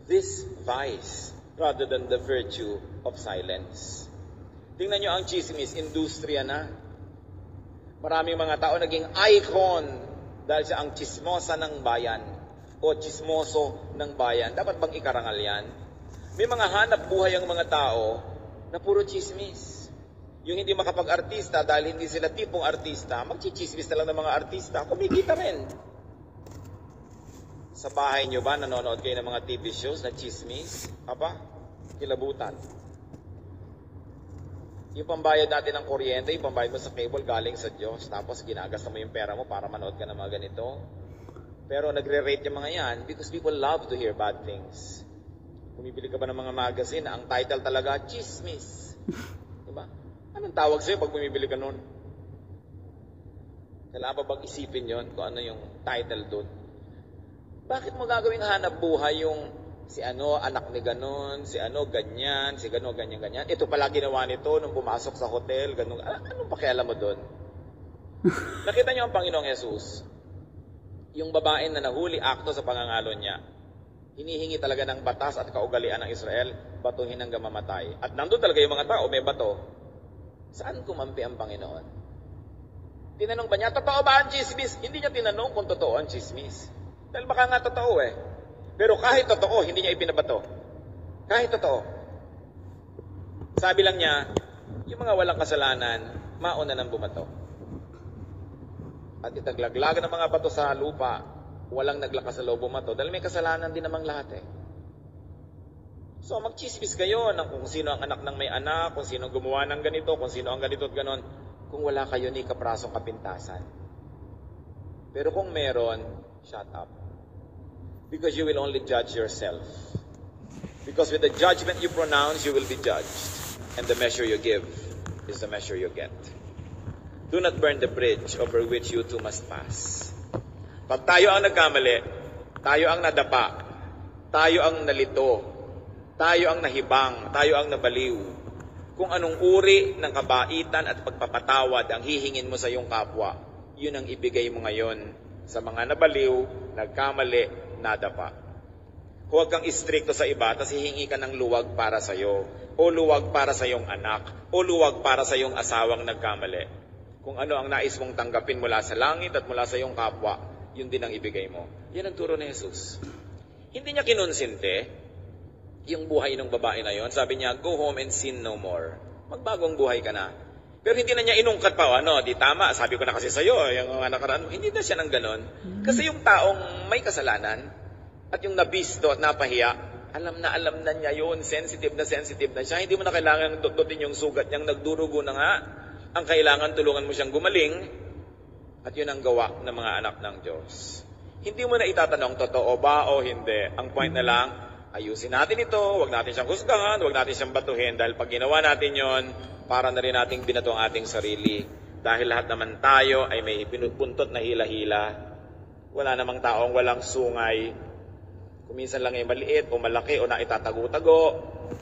this vice rather than the virtue of silence. Tingnan nyo ang chismis, industriya na. Maraming mga tao naging icon dahil siya ang chismosa ng bayan o chismoso ng bayan. Dapat bang ikarangal yan? May mga hanap buhay ang mga tao na puro chismis. Yung hindi makapag-artista dahil hindi sila tipong artista, magchichismis na lang ng mga artista, kumikita rin. Sa bahay nyo ba, nanonood kayo ng mga TV shows na chismis? Aba, kilabutan. Yung pambayad natin ng kuryente, yung pambayad mo sa cable galing sa Diyos, tapos ginagasta mo yung pera mo para manood ka ng mga ganito. Pero nagre-rate yung mga yan because people love to hear bad things. Bumibili ka ba ng mga magazine, ang title talaga, Chismis. Diba? Anong tawag sa'yo pag bumibili ka nun? Kailangan pa bang isipin yon kung ano yung title doon? Bakit mo gagawing hanap buhay yung si ano, anak ni ganon, si ano, ganyan, si gano, ganyan, ganyan. Ito pala ginawa nito nung pumasok sa hotel, ganon. Anong pakialam mo doon? Nakita niyo ang Panginoong Yesus? Yung babae na nahuli akto sa pangangalo niya, hinihingi talaga ng batas at kaugalian ng Israel, batuhin hanggang mamatay. At nandun talaga yung mga tao, may bato. Saan kumampi ang Panginoon? Tinanong ba niya, totoo ba ang chismis? Hindi niya tinanong kung totoo ang chismis. Dahil baka nga totoo eh. Pero kahit totoo, hindi niya ibinabato. Kahit totoo. Sabi lang niya, yung mga walang kasalanan, mauna nang bumato. At itaglaglagan ng mga bato sa lupa, walang naglakas sa loob bumato. Dahil may kasalanan din namang lahat eh. So magchismis kayo ng kung sino ang anak ng may anak, kung sino gumawa ng ganito, kung sino ang ganito at ganon. Kung wala kayo ni kaprasong kapintasan. Pero kung meron, shut up. Because you will only judge yourself. Because with the judgment you pronounce, you will be judged. And the measure you give is the measure you get. Do not burn the bridge over which you too must pass. Pag tayo ang nagkamali, tayo ang nadapa, tayo ang nalito, tayo ang nahibang, tayo ang nabaliw. Kung anong uri ng kabaitan at pagpapatawad ang hihingin mo sa iyong kapwa, yun ang ibigay mo ngayon sa mga nabaliw, nagkamali, nadapa. Huwag kang istrikto sa iba, tapos hihingi ka ng luwag para sa iyo, o luwag para sa iyong anak, o luwag para sa iyong asawang nagkamali. Kung ano ang nais mong tanggapin mula sa langit at mula sa iyong kapwa, yun din ang ibigay mo. Yan ang turo ni Jesus. Hindi niya kinonsinte yung buhay ng babae na yon. Sabi niya, go home and sin no more. Magbagong buhay ka na. Pero hindi na niya inungkat pa, di tama, sabi ko na kasi sa'yo, yung mga nakaraan mo, hindi na siya ng ganon. Kasi yung taong may kasalanan, at yung nabisto at napahiya, alam na niya yun, sensitive na siya, hindi mo na kailangan dututin yung sugat niyang nagdurugo na nga. Ang kailangan, tulungan mo siyang gumaling, at yun ang gawa ng mga anak ng Diyos. Hindi mo na itatanong, totoo ba o hindi. Ang point na lang, ayusin natin ito, huwag natin siyang husgahan, huwag natin siyang batuhin, dahil pag ginawa natin yon, para na rin nating binato ang ating sarili. Dahil lahat naman tayo ay may pinupuntot na hila-hila. Wala namang taong walang sungay. Kuminsan lang ay maliit o malaki o naitatago-tago.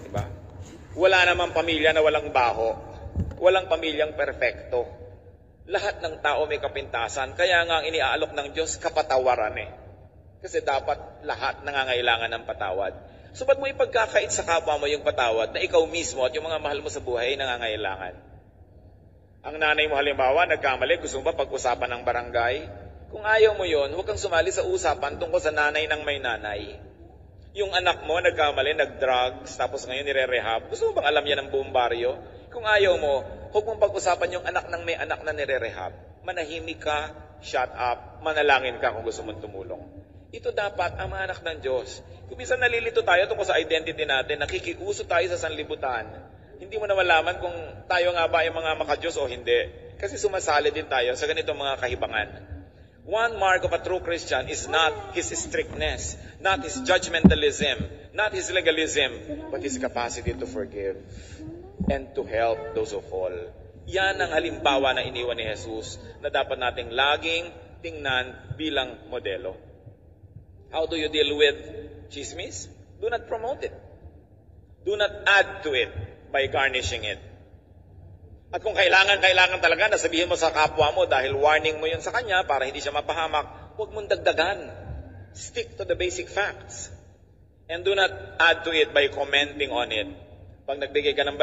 Diba? Wala namang pamilya na walang baho. Walang pamilyang perfecto. Lahat ng tao may kapintasan. Kaya nga ang iniaalok ng Diyos, kapatawaran eh. Kasi dapat lahat nangangailangan ng patawad. So ba't mo ipagkakait sa kapwa mo yung patawad na ikaw mismo at yung mga mahal mo sa buhay ay nangangailangan? Ang nanay mo halimbawa, nagkamali, gusto mo ba pag-usapan ng barangay? Kung ayaw mo yon, huwag kang sumali sa usapan tungkol sa nanay ng may nanay. Yung anak mo, nagkamali, nag-drugs, tapos ngayon nire-rehab. Gusto mo bang alam yan ng buong baryo? Kung ayaw mo, huwag mong pag-usapan yung anak ng may anak na nire-rehab. Manahimik ka, shut up, manalangin ka kung gusto mong tumulong. Ito dapat ang mga anak ng Diyos. Kung minsan nalilito tayo tungkol sa identity natin, nakikiuso tayo sa sanlibutan, hindi mo na malaman kung tayo nga ba ay mga maka-Diyos o hindi. Kasi sumasali din tayo sa ganitong mga kahibangan. One mark of a true Christian is not his strictness, not his judgmentalism, not his legalism, but his capacity to forgive and to help those who fall. Yan ang halimbawa na iniwan ni Jesus na dapat nating laging tingnan bilang modelo. How do you deal with chismis? Do not promote it. Do not add to it by garnishing it. At kung kailangan talaga na sabihin mo sa kapwa mo dahil warning mo yun sa kanya para hindi siya mapahamak, huwag mong dagdagan. Stick to the basic facts. And do not add to it by commenting on it. Pag nagbigay ka ng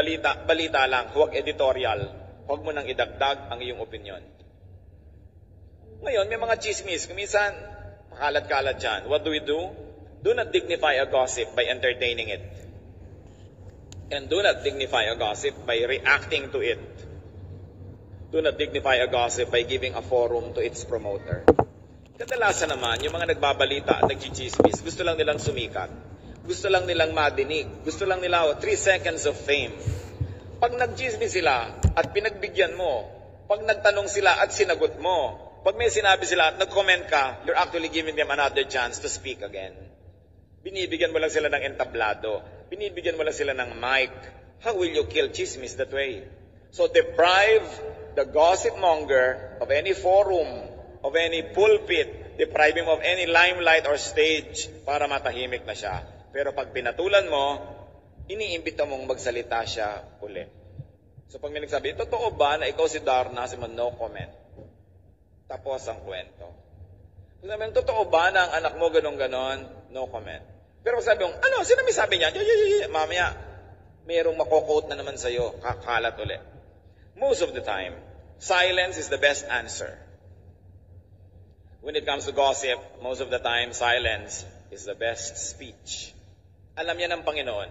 balita lang, huwag editorial. Huwag mo nang idagdag ang iyong opinion. Ngayon, may mga chismis. Kuminsan, makalat-kalat dyan. What do we do? Do not dignify a gossip by entertaining it. And do not dignify a gossip by reacting to it. Do not dignify a gossip by giving a forum to its promoter. Kadalasan naman, yung mga nagbabalita at nagchichismis, gusto lang nilang sumikat. Gusto lang nilang madinig. Gusto lang nila 3 seconds of fame. pag nag-chismis sila at pinagbigyan mo, pag nagtanong sila at sinagot mo, pag may sinabi sila at nag-comment ka, you're actually giving them another chance to speak again. Binibigyan mo lang sila ng entablado. Binibigyan mo lang sila ng mic. How will you kill chismis that way? So deprive the gossip monger of any forum, of any pulpit, deprive him of any limelight or stage para matahimik na siya. Pero pag pinatulan mo, iniimbita mong magsalita siya uli. So pag may nagsabi, totoo ba na ikaw si Darna? Sabi mo, no comment. Tapos ang kwento. Sabi mo, totoo ba na ang anak mo ganon-ganon? No comment. Pero sabi mo, ano? Sino may sabi niya? Mamaya, mayroong makokot na naman sa'yo. Kakalat uli. Most of the time, silence is the best answer. When it comes to gossip, most of the time, silence is the best speech. Alam yan ng Panginoon.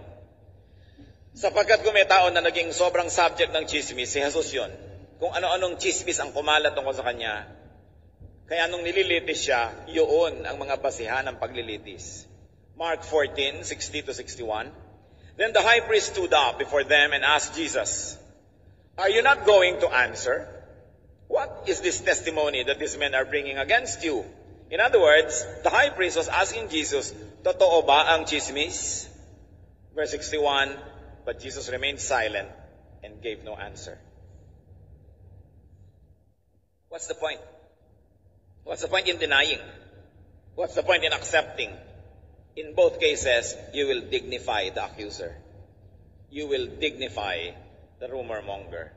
Sapagkat kung may tao na naging sobrang subject ng chismis, si Jesus yun. Kung ano-anong chismis ang kumalat tungkol sa kanya, kaya nung nililitis siya, yun ang mga basihan ng paglilitis. Mark 14:60-61. Then the high priest stood up before them and asked Jesus, "Are you not going to answer? What is this testimony that these men are bringing against you?" In other words, the high priest was asking Jesus, totoo ba ang chismis? Verse 61, but Jesus remained silent and gave no answer. What's the point? What's the point in denying? What's the point in accepting? In both cases, you will dignify the accuser. You will dignify the rumor monger.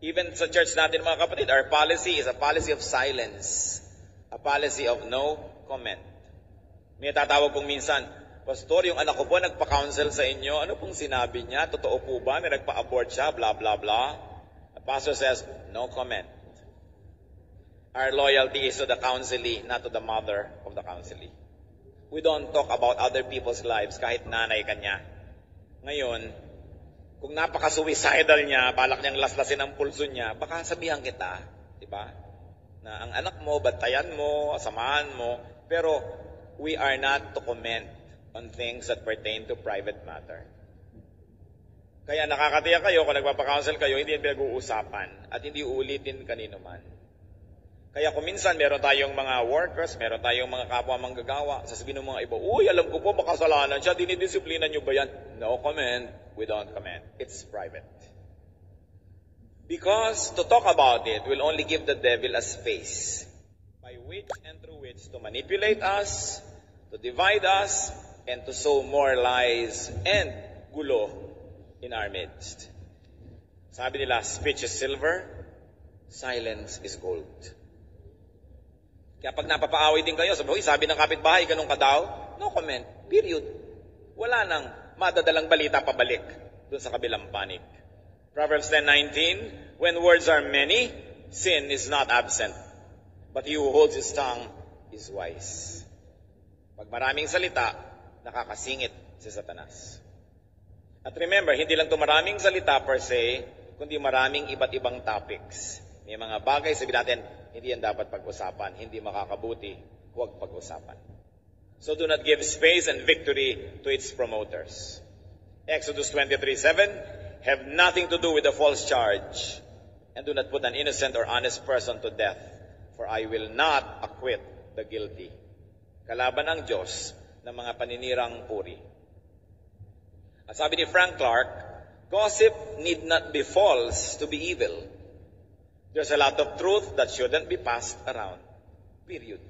Even sa church natin mga kapatid, our policy is a policy of silence. A policy of no comment. May tatawag kong minsan, Pastor, yung anak ko po nagpa-counsel sa inyo, ano pong sinabi niya? Totoo po ba na nagpa-abort siya? Blah, blah, blah. The pastor says, no comment. Our loyalty is to the counselee, not to the mother of the counselee. We don't talk about other people's lives kahit nanay kanya. Ngayon, kung napaka-suicidal niya, balak niyang laslasin ang pulso niya, baka sabihan kita, di ba? Na ang anak mo, bantayan mo, samahan mo, pero we are not to comment on things that pertain to private matter. Kaya nakakatiyak kayo, kung nagpapakounsel kayo, hindi yan pinag-uusapan at hindi uulitin kanino man. Kaya kung minsan meron tayong mga workers, meron tayong mga kapwa manggagawa, sasabihin ng mga iba, uy, alam ko po, makasalanan siya, dinidisiplina niyo ba yan? No comment, we don't comment. It's private. Because to talk about it will only give the devil a space by which and through which to manipulate us, to divide us, and to sow more lies and gulo in our midst. Sabi nila, speech is silver, silence is gold. Kaya pag napapaaway din kayo, sabi ng kapitbahay, ganun ka daw, no comment, period. Wala nang madadalang balita pabalik dun sa kabilang panig. Proverbs 10:19, when words are many, sin is not absent, but he who holds his tongue is wise. Pag maraming salita, nakakasingit si Satanas. At remember, hindi lang ito maraming salita per se, kundi maraming iba't ibang topics. May mga bagay, sabihin natin, hindi yan dapat pag-usapan, hindi makakabuti, huwag pag-usapan. So do not give space and victory to its promoters. Exodus 23:7, have nothing to do with the false charge, and do not put an innocent or honest person to death, for I will not acquit the guilty. Kalaban ng Diyos ng mga paninirang puri. At sabi ni Frank Clark, gossip need not be false to be evil. There's a lot of truth that shouldn't be passed around. Period.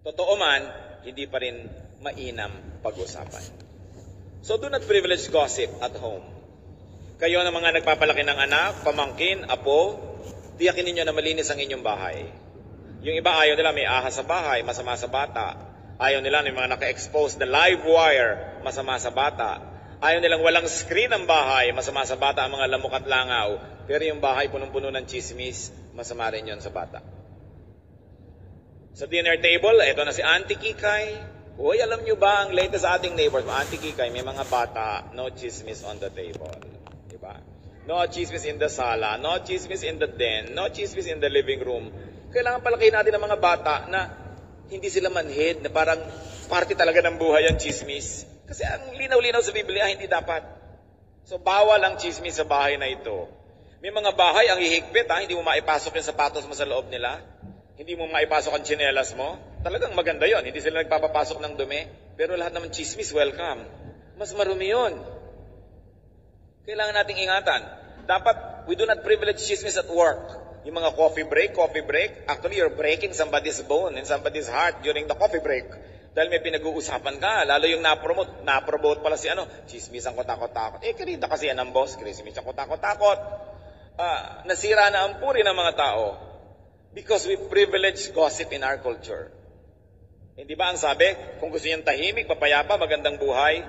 Totoo man, hindi pa rin mainam pag-usapan. So do not privilege gossip at home. Kayo na mga nagpapalaki ng anak, pamangkin, apo, tiyakin ninyo na malinis ang inyong bahay. Yung iba ayaw nila may ahas sa bahay, masama sa bata. Ayaw nila may mga naka-expose na live wire, masama sa bata. Ayaw nilang walang screen ang bahay, masama sa bata ang mga lamok at langaw. Pero yung bahay punong-puno ng chismis, masama rin yun sa bata. Sa dinner table, ito na si Auntie Kikay. Uy, alam nyo ba ang latest sa ating neighbors? Auntie Kikay, may mga bata, no chismis on the table. Diba? No chismis in the sala, no chismis in the den, no chismis in the living room. Kailangan palakihin natin ang mga bata na hindi sila manhid, na parang party talaga ng buhay ang chismis. Kasi ang linaw-linaw sa Biblia, hindi dapat. So, bawal ang chismis sa bahay na ito. May mga bahay ang hihigpit, hindi mo maipasok yung sapatos mo sa loob nila. Hindi mo maipasok ang tsinelas mo. Talagang maganda yon. Hindi sila nagpapapasok ng dumi. Pero lahat naman chismis, welcome. Mas marumi yun. Kailangan nating ingatan. Dapat, we do not privilege chismis at work. Yung mga coffee break. Actually, you're breaking somebody's bone and somebody's heart during the coffee break. Dahil may pinag-uusapan ka, lalo yung na-promote pala si chismis ang kotakot-takot. Kanina kasi yan ang boss, chismis ang kotakot-takot. Nasira na ang puri ng mga tao because we privilege gossip in our culture. Hindi ba ang sabi, kung gusto niyang tahimik, papayapa, magandang buhay,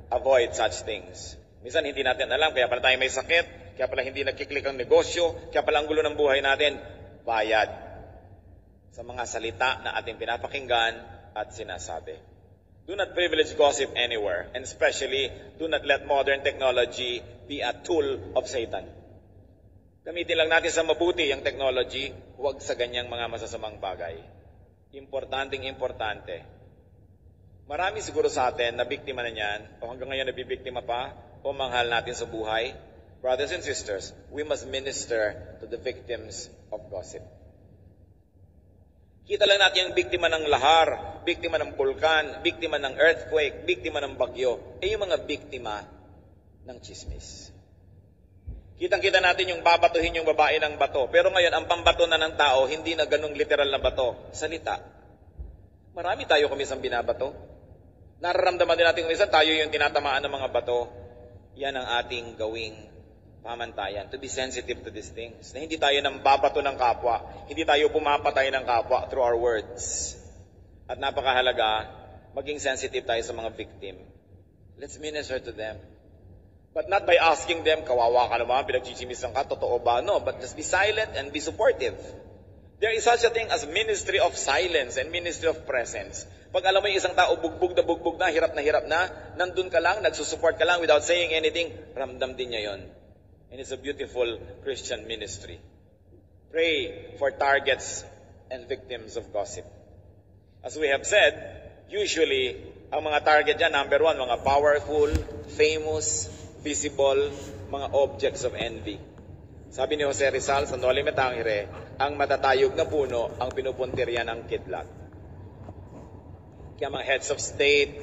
avoid such things. Minsan hindi natin alam, kaya pala tayo may sakit, kaya pala hindi nagkiklik ang negosyo, kaya pala ang gulo ng buhay natin, bayad sa mga salita na ating pinapakinggan at sinasabi. Do not privilege gossip anywhere, and especially, do not let modern technology be a tool of Satan. Gamitin lang natin sa mabuti ang technology, huwag sa ganyang mga masasamang bagay. Importante. Marami siguro sa atin na biktima na niyan, o hanggang ngayon nabibiktima pa, o manghal natin sa buhay. Brothers and sisters, we must minister to the victims of gossip. Kita lang natin yung biktima ng lahar, biktima ng bulkan, biktima ng earthquake, biktima ng bagyo, yung mga biktima ng chismis. Kitang-kita natin yung babatuhin yung babae ng bato. Pero ngayon, ang pambato na ng tao, hindi na ganung literal na bato. Salita. Marami tayo kumisang binabato. Nararamdaman din natin kumisang tayo yung tinatamaan ng mga bato. Yan ang ating gawing pamantayan, to be sensitive to these things. Na hindi tayo nang babato ng kapwa, hindi tayo pumapatay ng kapwa through our words. At napakahalaga, maging sensitive tayo sa mga victim. Let's minister to them. But not by asking them, kawawa ka naman, pinagchichimisan ka, totoo ba? No, but just be silent and be supportive. There is such a thing as ministry of silence and ministry of presence. Pag alam mo yung isang tao, bugbog na, hirap na, nandun ka lang, nagsusupport ka lang without saying anything, ramdam din niya yon. And it's a beautiful Christian ministry. Pray for targets and victims of gossip. As we have said, usually, ang mga target dyan, number one, mga powerful, famous, visible, mga objects of envy. Sabi ni Jose Rizal sa Noli Me Tangere, ang matatayog na puno ang pinupuntirya ng kidlat. Kaya mga heads of state,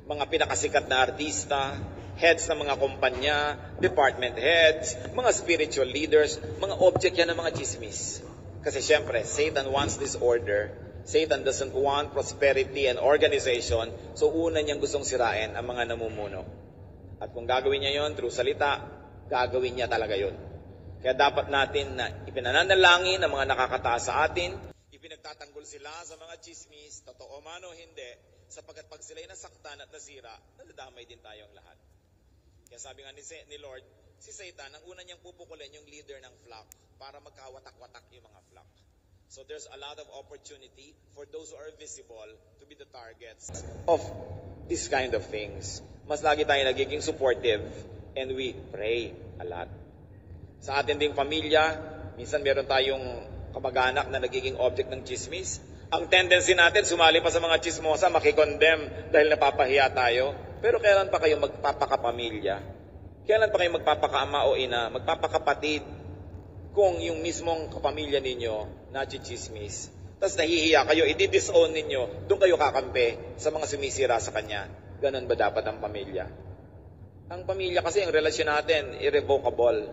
mga pinakasikat na artista, heads ng mga kumpanya, department heads, mga spiritual leaders, mga object yan ng mga chismis. Kasi syempre, Satan wants disorder. Satan doesn't want prosperity and organization. So una niyang gustong sirain ang mga namumuno. At kung gagawin niya yon through salita, gagawin niya talaga yon. Kaya dapat natin na ipinananalangin ang mga nakakataas sa atin, ipinagtatanggol sila sa mga chismis, totoo man o hindi, sapagkat pag sila'y nasaktan at nasira, nadadamay din tayong lahat. Kaya sabi nga ni Lord, si Satan, ang una niyang pupukulin yung leader ng flock para magkawatak-watak yung mga flock. So there's a lot of opportunity for those who are visible to be the targets of this kind of things. Mas lagi tayo nagiging supportive and we pray a lot. Sa atin ding pamilya, minsan meron tayong kamag-anak na nagiging object ng chismis. Ang tendency natin, sumali pa sa mga chismosa, makikondemn dahil napapahiya tayo. Pero kailan pa kayo magpapakapamilya? Kailan pa kayo magpapakaama o ina, magpapakapatid kung yung mismong kapamilya ninyo nachichismis? Tapos nahihiya kayo, i-disown ninyo, doon kayo kakampi sa mga sumisira sa kanya. Ganun ba dapat ang pamilya? Ang pamilya kasi, ang relasyon natin, irrevocable.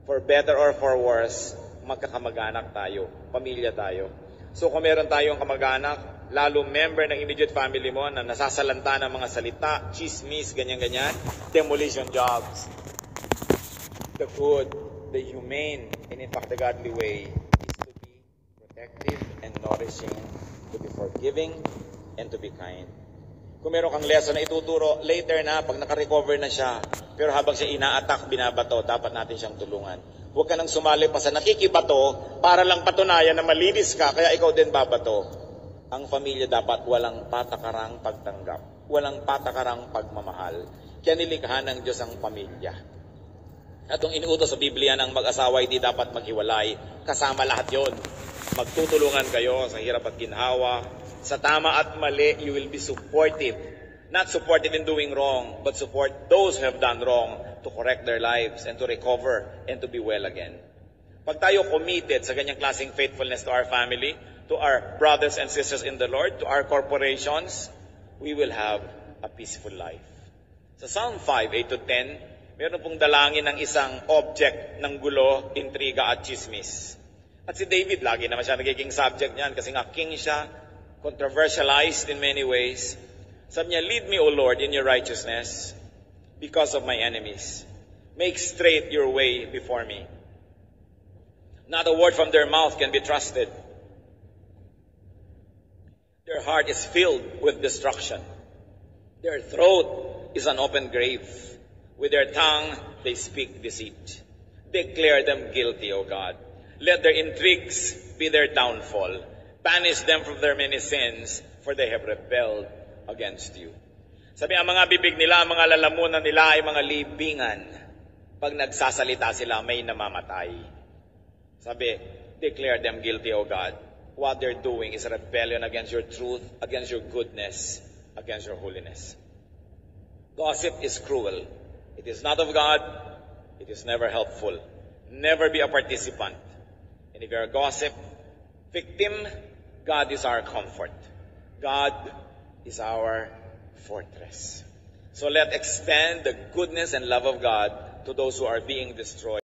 For better or for worse, magkakamag-anak tayo, pamilya tayo. So kung meron tayong kamag-anak, lalo member ng immediate family mo na nasasalanta ng mga salita, chismis, ganyan-ganyan, demolition jobs. The good, the humane, and in fact the godly way is to be protective and nourishing, to be forgiving, and to be kind. Kung meron kang lesson na ituturo, later na, pag nakarecover na siya, pero habang siya ina-attack, binabato, dapat natin siyang tulungan. Huwag ka nang sumali pa sa nakikibato para lang patunayan na malinis ka, kaya ikaw din babato. Ang pamilya dapat walang patakarang pagtanggap, walang patakarang pagmamahal. Kaya nilikha ng Diyos ang pamilya. At kung inuutos sa Biblia ng mag-asawa, hindi dapat maghiwalay. Kasama lahat yon. Magtutulungan kayo sa hirap at ginhawa. Sa tama at mali, you will be supportive. Not supportive in doing wrong, but support those who have done wrong to correct their lives and to recover and to be well again. Pag tayo committed sa ganyang klaseng faithfulness to our family, to our brothers and sisters in the Lord, to our corporations, we will have a peaceful life. Sa Psalm 5, 8 to 10, meron pong dalangin ng isang object ng gulo, intriga at chismis. At si David, lagi naman siya nagiging subject niyan kasi nga king siya, controversialized in many ways. Sabi niya, lead me, O Lord, in your righteousness because of my enemies. Make straight your way before me. Not a word from their mouth can be trusted. Their heart is filled with destruction. Their throat is an open grave. With their tongue they speak deceit. Declare them guilty, O God. Let their intrigues be their downfall. Banish them from their many sins, for they have rebelled against you. Sabi, ang mga bibig nila, ang mga lalamunan nila ay mga libingan. Pag nagsasalita sila, may namamatay. Sabi, declare them guilty, O God. What they're doing is a rebellion against your truth, against your goodness, against your holiness. Gossip is cruel. It is not of God. It is never helpful. Never be a participant. And if you're a gossip victim, God is our comfort. God is our fortress. So let's extend the goodness and love of God to those who are being destroyed.